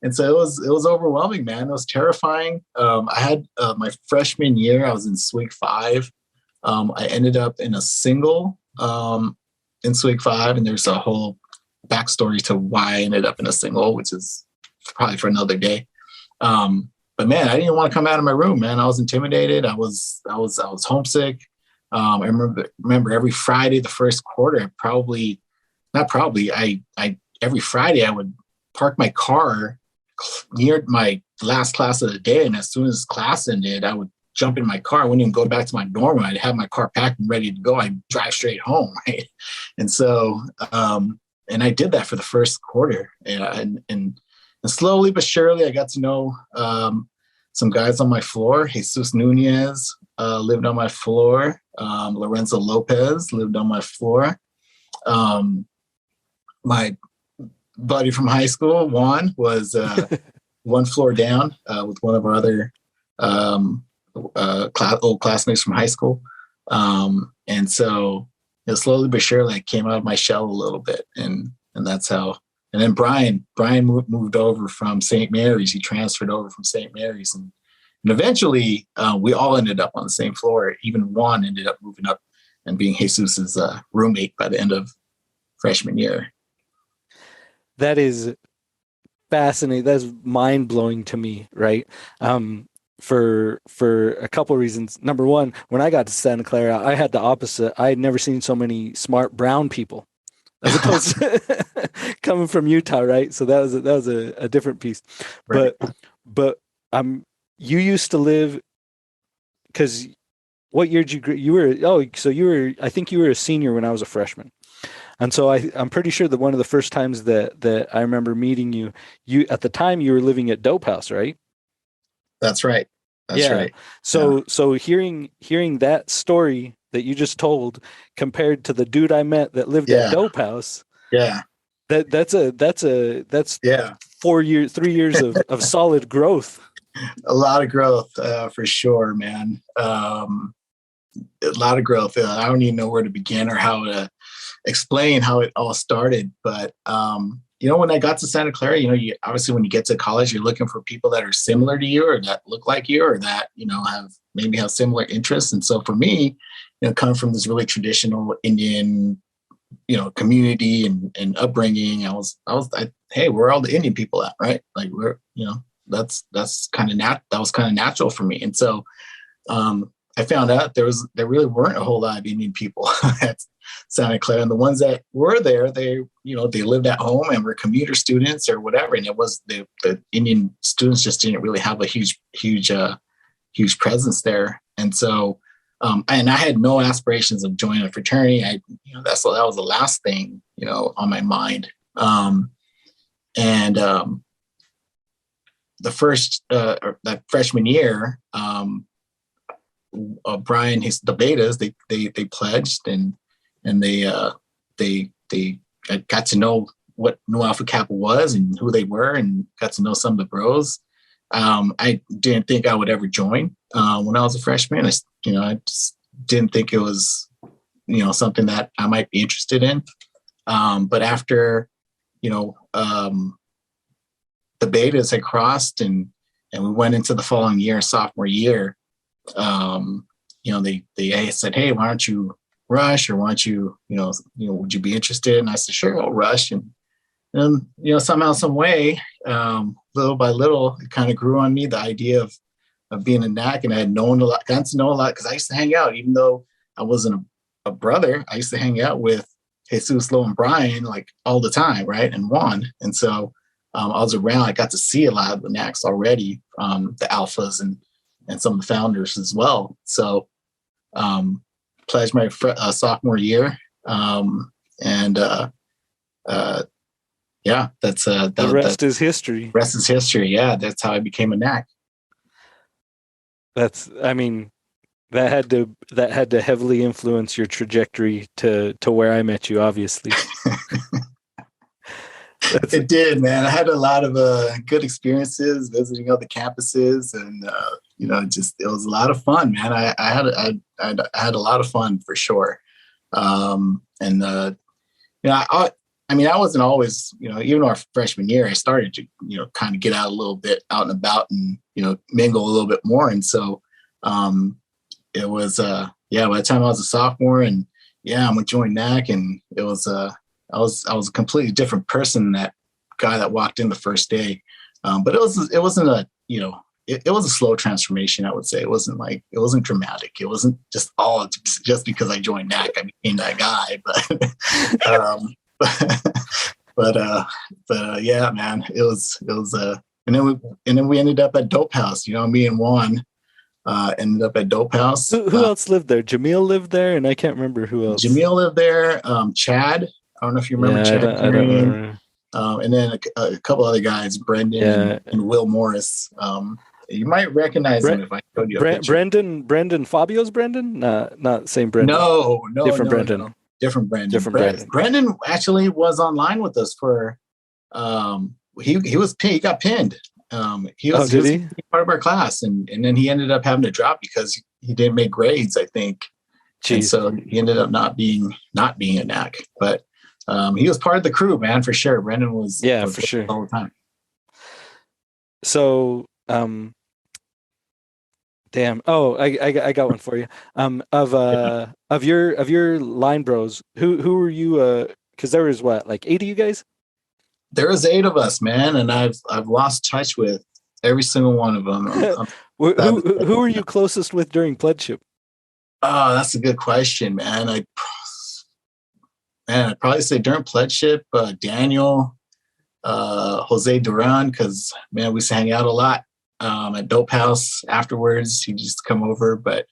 it was overwhelming, man. It was terrifying. I had my freshman year, I was in SWIG 5. I ended up in a single in SWIG 5, and there's a whole backstory to why I ended up in a single, which is probably for another day. But man, I didn't want to come out of my room, man. I was intimidated. I was homesick. I remember every Friday, the first quarter, every Friday I would park my car near my last class of the day. And as soon as class ended, I would jump in my car. I wouldn't even go back to my dorm room. I'd have my car packed and ready to go. I'd drive straight home. Right. And so, and I did that for the first quarter, and slowly but surely I got to know some guys on my floor. Jesus Nunez lived on my floor. Lorenzo Lopez lived on my floor. My buddy from high school, Juan, was one floor down with one of our other old classmates from high school. And so slowly but surely I came out of my shell a little bit, and that's how. And then Brian moved over from St. Mary's. He transferred over from St. Mary's, and eventually we all ended up on the same floor. Even Juan ended up moving up and being Jesus's roommate by the end of freshman year. That is fascinating. That's mind blowing to me, right? For a couple of reasons. Number one, when I got to Santa Clara, I had the opposite. I had never seen so many smart brown people, as opposed to coming from Utah, right? So that was a different piece. Right. But you used to live, because what year did I think you were a senior when I was a freshman. And so I'm pretty sure that one of the first times that I remember meeting you at the time you were living at Dope House, right? That's right. That's right. So hearing that story that you just told compared to the dude I met that lived at Dope House. Yeah. That's 3 years of solid growth. A lot of growth, for sure, man. A lot of growth. I don't even know where to begin or how to explain how it all started. But, when I got to Santa Clara, obviously when you get to college, you're looking for people that are similar to you or that look like you or that, have similar interests. And so for me, coming from this really traditional Indian, community and upbringing, hey, where are all the Indian people at? Right. Like that's kind of that was kind of natural for me. And so, I found out there really weren't a whole lot of Indian people at Santa Clara, and the ones that were there, they lived at home and were commuter students or whatever. And it was the Indian students just didn't really have a huge presence there. And so, and I had no aspirations of joining a fraternity. That was the last thing, on my mind. The first, that freshman year, Brian, the betas, they pledged and they got to know what Nu Alpha Kappa was and who they were, and got to know some of the bros. I didn't think I would ever join when I was a freshman. I just didn't think it was something that I might be interested in. But after the betas had crossed and we went into the following year, sophomore year, they said, hey, why don't you rush, or why don't you, would you be interested? And I said, sure, I'll rush. And somehow, some way, little by little, it kind of grew on me, the idea of being a NAC. And I had gotten to know a lot, because I used to hang out, even though I wasn't a brother, I used to hang out with Jesus, Lo, and Brian like all the time, right? And Juan. And so I was around, I got to see a lot of the NACs already, the alphas and some of the founders as well. So pledged my sophomore year. That's the rest is history. Rest is history. Yeah, that's how I became a NAC. That had to heavily influence your trajectory to where I met you, obviously. That's It did, man. I had a lot of good experiences visiting other campuses, and just it was a lot of fun, man. I had a lot of fun for sure. And I mean, I wasn't always, even our freshman year, I started to, kind of get out a little bit out and about and, mingle a little bit more. And so it was, by the time I was a sophomore and I went to join NAC, and it was, I was a completely different person than that guy that walked in the first day. But it wasn't a, it was a slow transformation, I would say. It wasn't dramatic. It wasn't just because I joined NAC, I became that guy. But yeah, man, it was and then we ended up at Dope House. Me and Juan ended up at Dope House. Who else lived there? Jamil lived there, and I can't remember who else. Jamil lived there. Chad, I don't know if you remember Chad. I don't remember. And then a couple other guys, Brendan and Will Morris. You might recognize him if I showed you a picture. Brendan Fabio's Brendan? Not same Brendan. No, different Brendan. No. Different Brendan. Brendan actually was online with us for he got pinned. He was part of our class, and then he ended up having to drop because he didn't make grades, I think. Jeez. And so he ended up not being a NAC. But he was part of the crew, man, for sure. Brendan was for sure all the time. So damn. Oh, I got one for you. Of your line bros, who were you? Because there was like 8 of you guys. There was 8 of us, man, and I've lost touch with every single one of them. Who were you closest with during pledgeship? Oh, that's a good question, man. I'd probably say during pledgeship, Daniel, Jose Duran, because man, we used to hang out a lot. At Dope House afterwards, he used to come over. But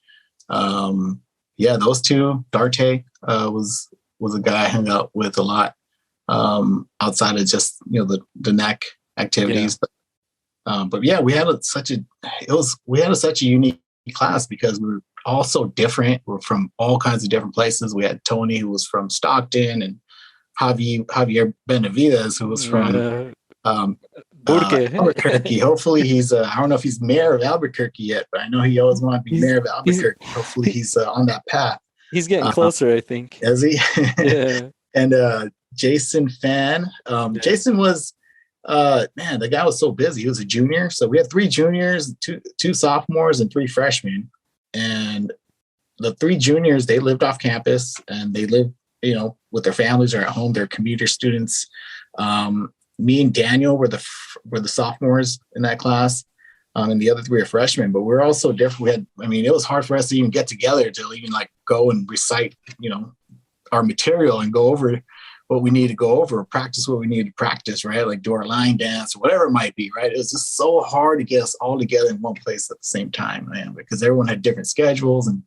those two. Darte was a guy I hung out with a lot outside of just the NAC activities. Yeah. But yeah, we had such a unique class because we were all so different. We're from all kinds of different places. We had Tony, who was from Stockton, and Javier Benavides, who was from Albuquerque. Hopefully he's I don't know if he's mayor of Albuquerque yet, but I know he always wanted to be mayor of Albuquerque. Hopefully he's on that path. He's getting closer, I think. Is he? Yeah. And Jason Fan. Jason was man, the guy was so busy. He was a junior. So we had 3 juniors, two sophomores, and 3 freshmen. And the 3 juniors, they lived off campus, and they lived, with their families or at home. They're commuter students. Me and Daniel were the sophomores in that class, and the other 3 are freshmen. But we're all so different. It was hard for us to even get together to even like go and recite, our material and go over what we need to go over, or practice what we need to practice, right? Like do our line dance or whatever it might be, right? It was just so hard to get us all together in one place at the same time, man, because everyone had different schedules. And,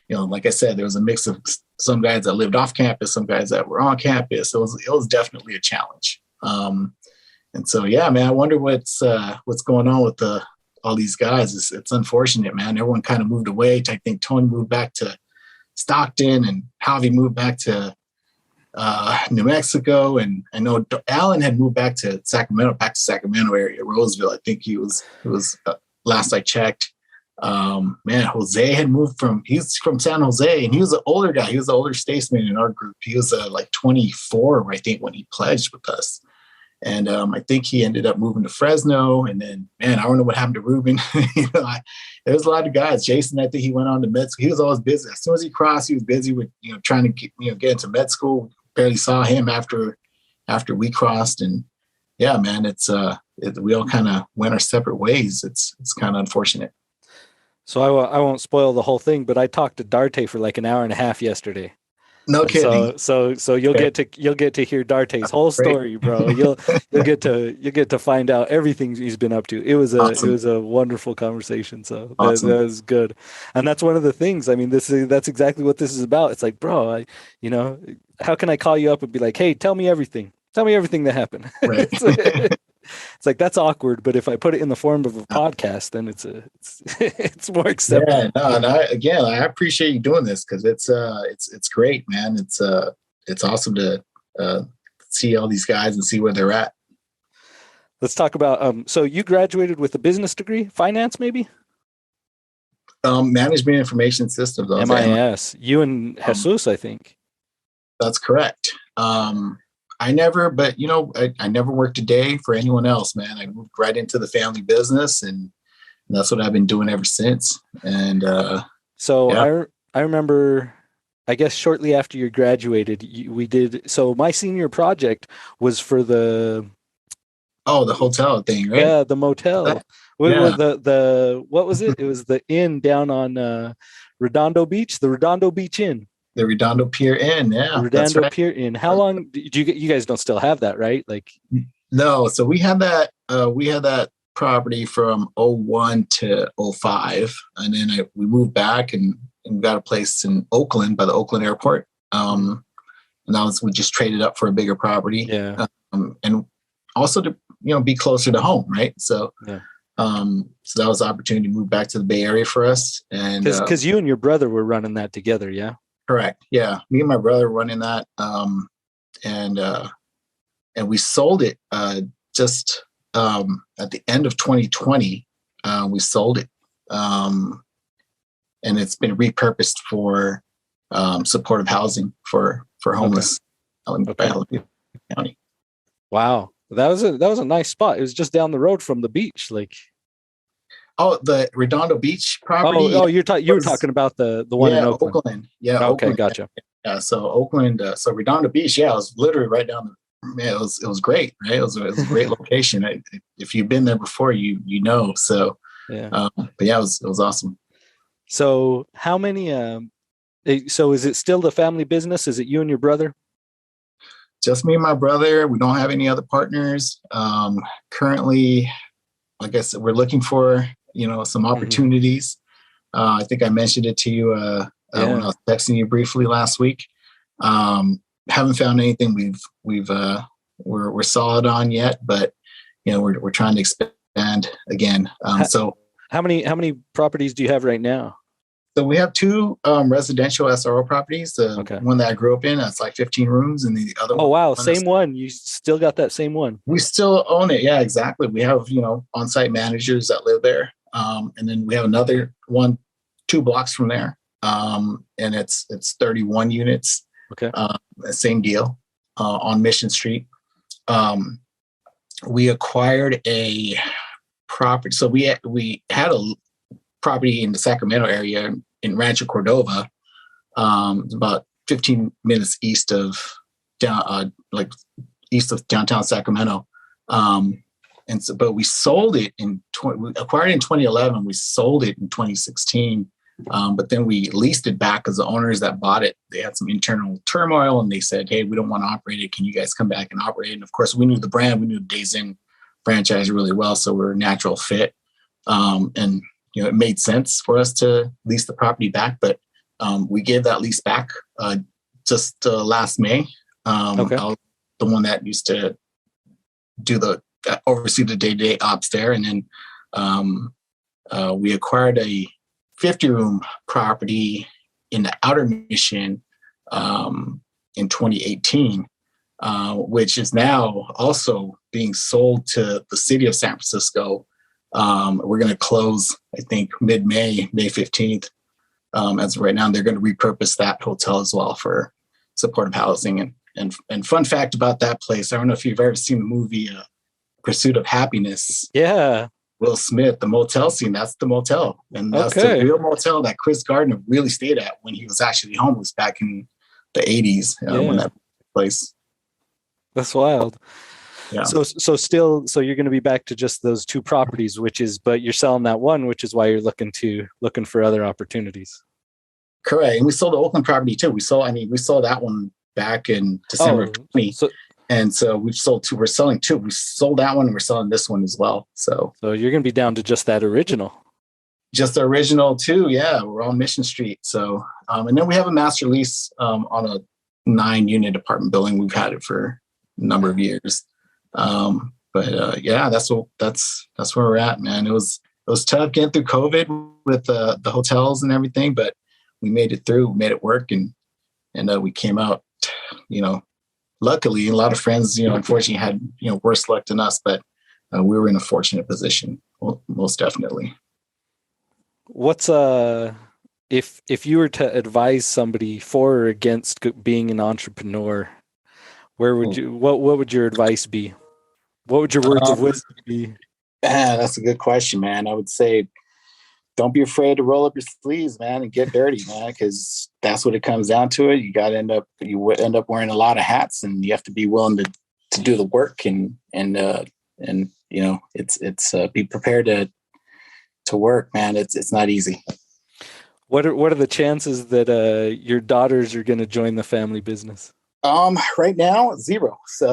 like I said, there was a mix of some guys that lived off campus, some guys that were on campus. It was definitely a challenge. And so, yeah, man, I wonder what's going on with all these guys. It's unfortunate, man. Everyone kind of moved away. I think Tony moved back to Stockton, and Javi moved back to New Mexico. And I know Alan had moved back to Sacramento area, Roseville. I think it was last I checked. Man, Jose had moved he's from San Jose, and he was an older guy. He was the older statesman in our group. He was like 24, I think, when he pledged with us. And I think he ended up moving to Fresno. And then, man, I don't know what happened to Ruben. There was a lot of guys. Jason, I think he went on to med school. He was always busy. As soon as he crossed, he was busy with, trying to get into med school. Barely saw him after we crossed. And yeah, man, we all kind of went our separate ways. It's kind of unfortunate. So I won't spoil the whole thing, but I talked to Darte for like an hour and a half yesterday. No kidding. So you'll get to hear Darte's whole story, bro. You'll get to find out everything he's been up to. It was a wonderful conversation. So that was good, and that's one of the things. That's exactly what this is about. It's like, bro, how can I call you up and be like, hey, tell me everything that happened. Right. It's like, that's awkward, but if I put it in the form of a podcast, then it's more acceptable. Yeah, no, I appreciate you doing this, because it's great, man. It's awesome to see all these guys and see where they're at. Let's talk about, so you graduated with a business degree, finance, maybe? Management information systems. MIS. You and Jesus, I think. That's correct. I never worked a day for anyone else, man. I moved right into the family business, and that's what I've been doing ever since. And I remember, I guess shortly after you graduated, we did. So my senior project was for the hotel thing, right? Yeah, the motel. What was it? It was the inn down on Redondo Beach, the Redondo Beach Inn. The Redondo Pier Inn, yeah. The Redondo Pier Inn. How long did you guys don't still have that, right? Like, no, so we had that property from 01 to 05, and then we moved back and got a place in Oakland by the Oakland airport. And we just traded up for a bigger property. Yeah. And also to be closer to home, right? So yeah. So that was the opportunity to move back to the Bay Area for us. And because you and your brother were running that together, yeah? Correct. Yeah. Me and my brother running that. And we sold it just at the end of 2020. We sold it. And it's been repurposed for supportive housing for homeless in Alameda County. Wow. That was a nice spot. It was just down the road from the beach, like. Oh, the Redondo Beach property. Oh, you were talking about the one in Oakland. Yeah. Okay, Oakland. gotcha. Yeah. So Oakland. So Redondo Beach. Yeah, it was literally right down. It was great. Right. It was a great location. If you've been there before, you know. So yeah. But yeah, it was awesome. So how many? So is it still the family business? Is it you and your brother? Just me and my brother. We don't have any other partners. Currently, like I said, we're looking for some opportunities. I think I mentioned it to you when I was texting you briefly last week. Haven't found anything we're solid on yet, but we're trying to expand again. So how many properties do you have right now? So we have two residential SRO properties. One that I grew up in, that's like 15 rooms, and the other one. Oh, wow. Same one. You still got that same one. We still own it. Yeah, exactly. We have, on-site managers that live there. And then we have another one, 2 blocks from there. And it's 31 units. Okay. Same deal on Mission Street. We acquired a property. So we had a property in the Sacramento area in Rancho Cordova. It's about 15 minutes east of downtown Sacramento. But we sold it we acquired it in 2011. We sold it in 2016. But then we leased it back because the owners that bought it, they had some internal turmoil, and they said, "Hey, we don't want to operate it. Can you guys come back and operate it?" And of course, we knew the brand, we knew Days Inn franchise really well, so we're a natural fit. And it made sense for us to lease the property back, but we gave that lease back just last May. I was the one that used to oversee the day-to-day ops there, and then we acquired a 50-room property in the Outer Mission in 2018, which is now also being sold to the city of San Francisco. We're going to close, I think, mid-May, May 15th. As of right now, they're going to repurpose that hotel as well for supportive housing. And fun fact about that place, I don't know if you've ever seen the movie Pursuit of Happiness. Yeah. Will Smith, the motel scene, that's the motel. And that's the real motel that Chris Gardner really stayed at when he was actually homeless back in the 80s when that place. That's wild. Yeah. So you're going to be back to just those 2 properties, but you're selling that one, which is why you're looking for other opportunities. Correct. And we sold the Oakland property too. We sold that one back in December of 20. And so we've sold 2. We're selling 2. We sold that one and we're selling this one as well. So you're going to be down to just that original. Just the original 2. Yeah. We're on Mission Street. So, and then we have a master lease on a 9-unit apartment building. We've had it for a number of years. But that's where we're at, man. It was tough getting through COVID with the hotels and everything, but we made it through, we made it work, and we came out, luckily, a lot of friends, unfortunately had, worse luck than us, but we were in a fortunate position, most definitely. What's if you were to advise somebody for or against being an entrepreneur, where would you what would your advice be? What would your words of Um, wisdom be? that's a good question, man. I would say don't be afraid to roll up your sleeves, man, and get dirty, man, because that's what it comes down to. It. You end up wearing a lot of hats, and you have to be willing to do the work and it's be prepared to work, man. It's not easy. What are the chances that your daughters are going to join the family business? Right now, zero. So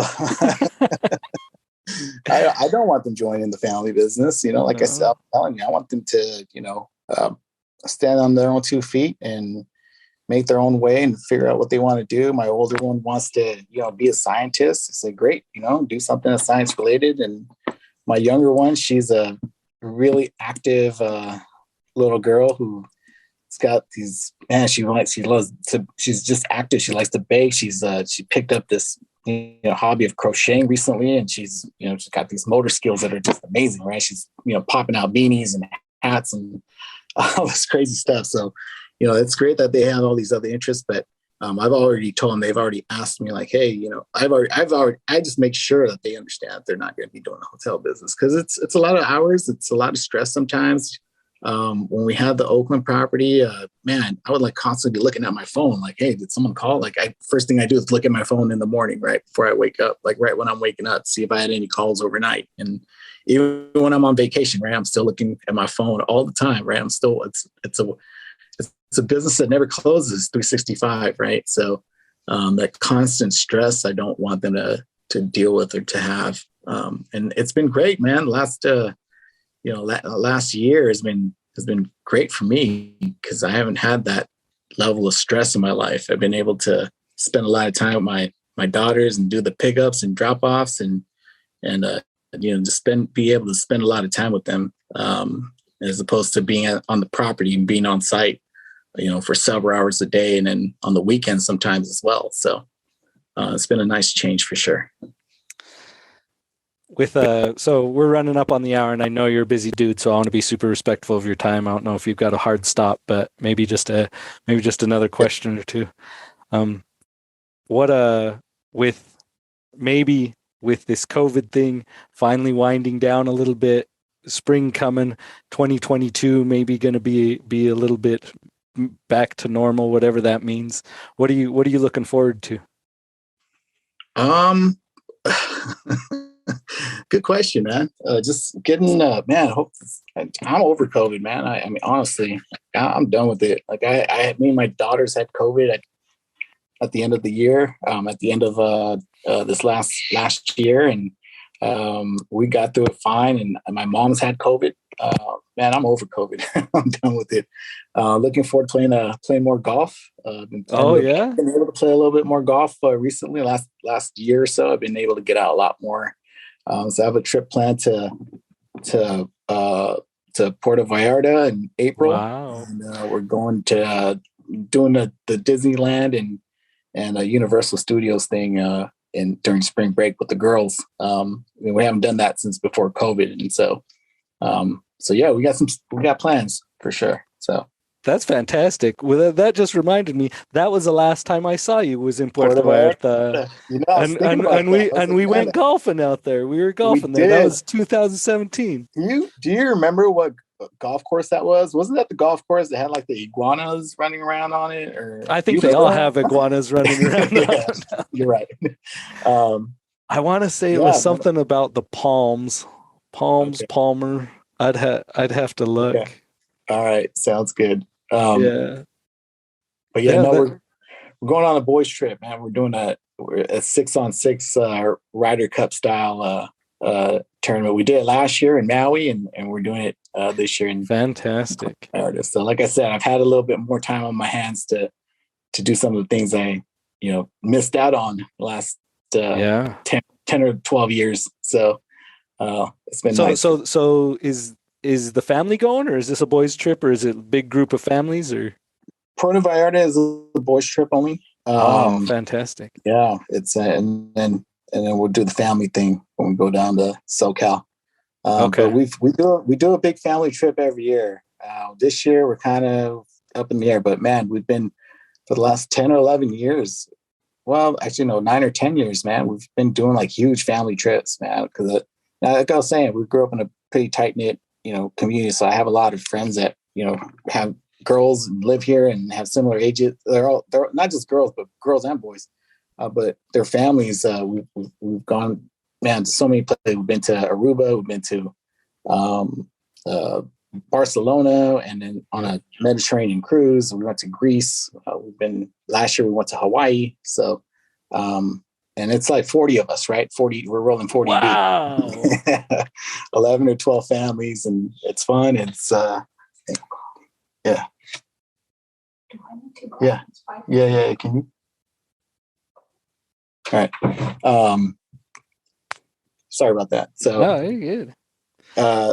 I don't want them joining the family business. Like I said, I'm telling you, I want them to, stand on their own 2 feet and make their own way and figure out what they want to do. My older one wants to, be a scientist. I say, great, do something that's science related. And my younger one, she's a really active little girl who's got these, man, she's just active. She likes to bake. She picked up this hobby of crocheting recently, and she's got these motor skills that are just amazing, right? She's popping out beanies and hats and all this crazy stuff. So it's great that they have all these other interests, but I've already told them, they've already asked me like, hey, I just make sure that they understand that they're not going to be doing a hotel business, because it's a lot of hours, it's a lot of stress sometimes. When we had the Oakland property, man, I would like constantly be looking at my phone, like, hey, did someone call? Like, first thing I do is look at my phone in the morning, right before I wake up, like right when I'm waking up, see if I had any calls overnight. And even when I'm on vacation, right, I'm still looking at my phone all the time, right? It's a business that never closes 365, right? So that constant stress, I don't want them to deal with or to have. And it's been great, man. Last year has been great for me, because I haven't had that level of stress in my life. I've been able to spend a lot of time with my daughters and do the pickups and drop offs and just be able to spend a lot of time with them, as opposed to being on the property and being on site, for several hours a day, and then on the weekends sometimes as well. So it's been a nice change for sure. So we're running up on the hour, and I know you're a busy dude, so I want to be super respectful of your time. I don't know if you've got a hard stop, but maybe just another question or two. What with with this COVID thing finally winding down a little bit, spring coming, 2022 maybe going to be a little bit back to normal, whatever that means. What are you looking forward to? Good question, man. Just getting, man. I'm over COVID, man. I mean, honestly, I'm done with it. Like me and my daughters had COVID at the end of the year, at the end of this last year, and we got through it fine. And my mom's had COVID. Man, I'm over COVID. I'm done with it. Looking forward to playing more golf. Been able to play a little bit more golf recently. Last year or so, I've been able to get out a lot more. So I have a trip planned to Puerto Vallarta in April. Wow. And we're going to doing the Disneyland and a Universal Studios thing during spring break with the girls. We haven't done that since before COVID, and so yeah, we got plans for sure. So that's fantastic. Well, that just reminded me, that was the last time I saw you was in Puerto Vallarta. And we went golfing out there. We were golfing there. That was 2017. Do you remember what golf course that was? Wasn't that the golf course that had like the iguanas running around on it? Or I think they all have iguanas running around. Yeah, you're right. I want to say it was something about the palms. Okay. Palmer. I'd have to look. Okay. All right, sounds good. Yeah. But we're going on a boys trip, man. We're doing a 6-on-6 Ryder Cup style tournament. We did it last year in Maui, and we're doing it this year in fantastic. So like I said, I've had a little bit more time on my hands to do some of the things I missed out on the last 10 or 12 years. So it's been nice. So is the family going, or is this a boys trip, or is it a big group of families? Or Puerto Vallarta is a boys trip only. Oh, Um, fantastic. yeah, it's and then we'll do the family thing when we go down to SoCal. But Okay. we do a big family trip every year. This year we're kind of up in the air, but man, we've been for the last 10 or 11 years. Well, actually, no, 9 or 10 years, man. We've been doing like huge family trips, man. Because like I was saying, we grew up in a pretty tight knit, community. So I have a lot of friends that have girls and live here and have similar ages. They're not just girls, but girls and boys. But their families, we've gone, man, to so many places. We've been to Aruba, we've been to um, uh, Barcelona, and then on a Mediterranean cruise. We went to Greece. We've been last year. We went to Hawaii. So, and it's like 40 of us, right? 40. We're rolling 40 deep. Wow. 11 or 12 families, and it's fun. It's yeah, yeah, yeah. Can you? All right. Sorry about that. So, No, you're good.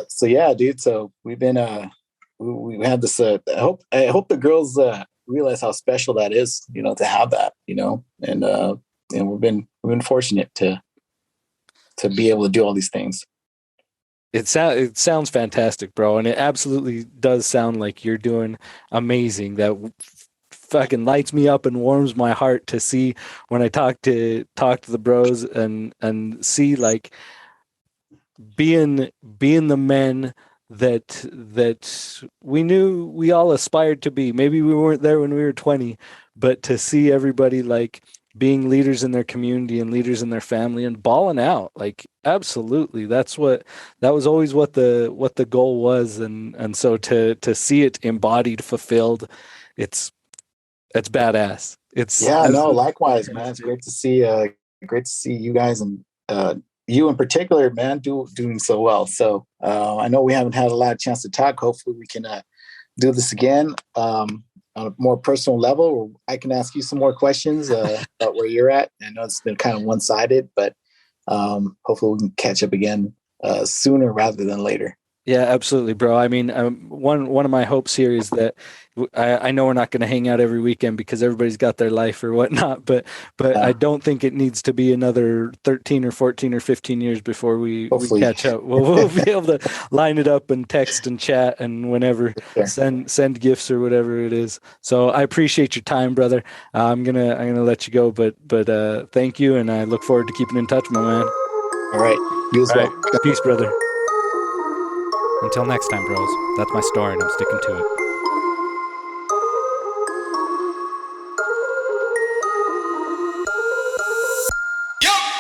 so yeah, dude. So we've been we had this. I hope the girls realize how special that is. To have that. And we've been fortunate to be able to do all these things. It sounds fantastic, bro, and it absolutely does sound like you're doing amazing. That fucking lights me up and warms my heart to see when I talk to the bros and see like being the men that we knew we all aspired to be. Maybe we weren't there when we were 20, but to see everybody like being leaders in their community and leaders in their family and balling out, like absolutely. That was always what the goal was, and so to see it embodied, fulfilled, it's it's badass. It's Yeah, no, absolutely likewise, man. It's fantastic. great to see you guys and you in particular, man, doing so well. So I know we haven't had a lot of chance to talk. Hopefully, we can do this again on a more personal level. Where I can ask you some more questions about where you're at. I know it's been kind of one sided, but hopefully, we can catch up again sooner rather than later. Yeah, absolutely, bro. I mean, one of my hopes here is that I know we're not going to hang out every weekend because everybody's got their life or whatnot, but I Uh, don't think it needs to be another 13 or 14 or 15 years before we Hopefully, catch up. We'll be able to line it up and text and chat and whenever sure. send gifts or whatever it is. So I appreciate your time, brother. I'm gonna let you go, but thank you, and I look forward to keeping in touch, my man. All right, you as All right, well. peace, brother. Until next time, bros. That's my story, and I'm sticking to it.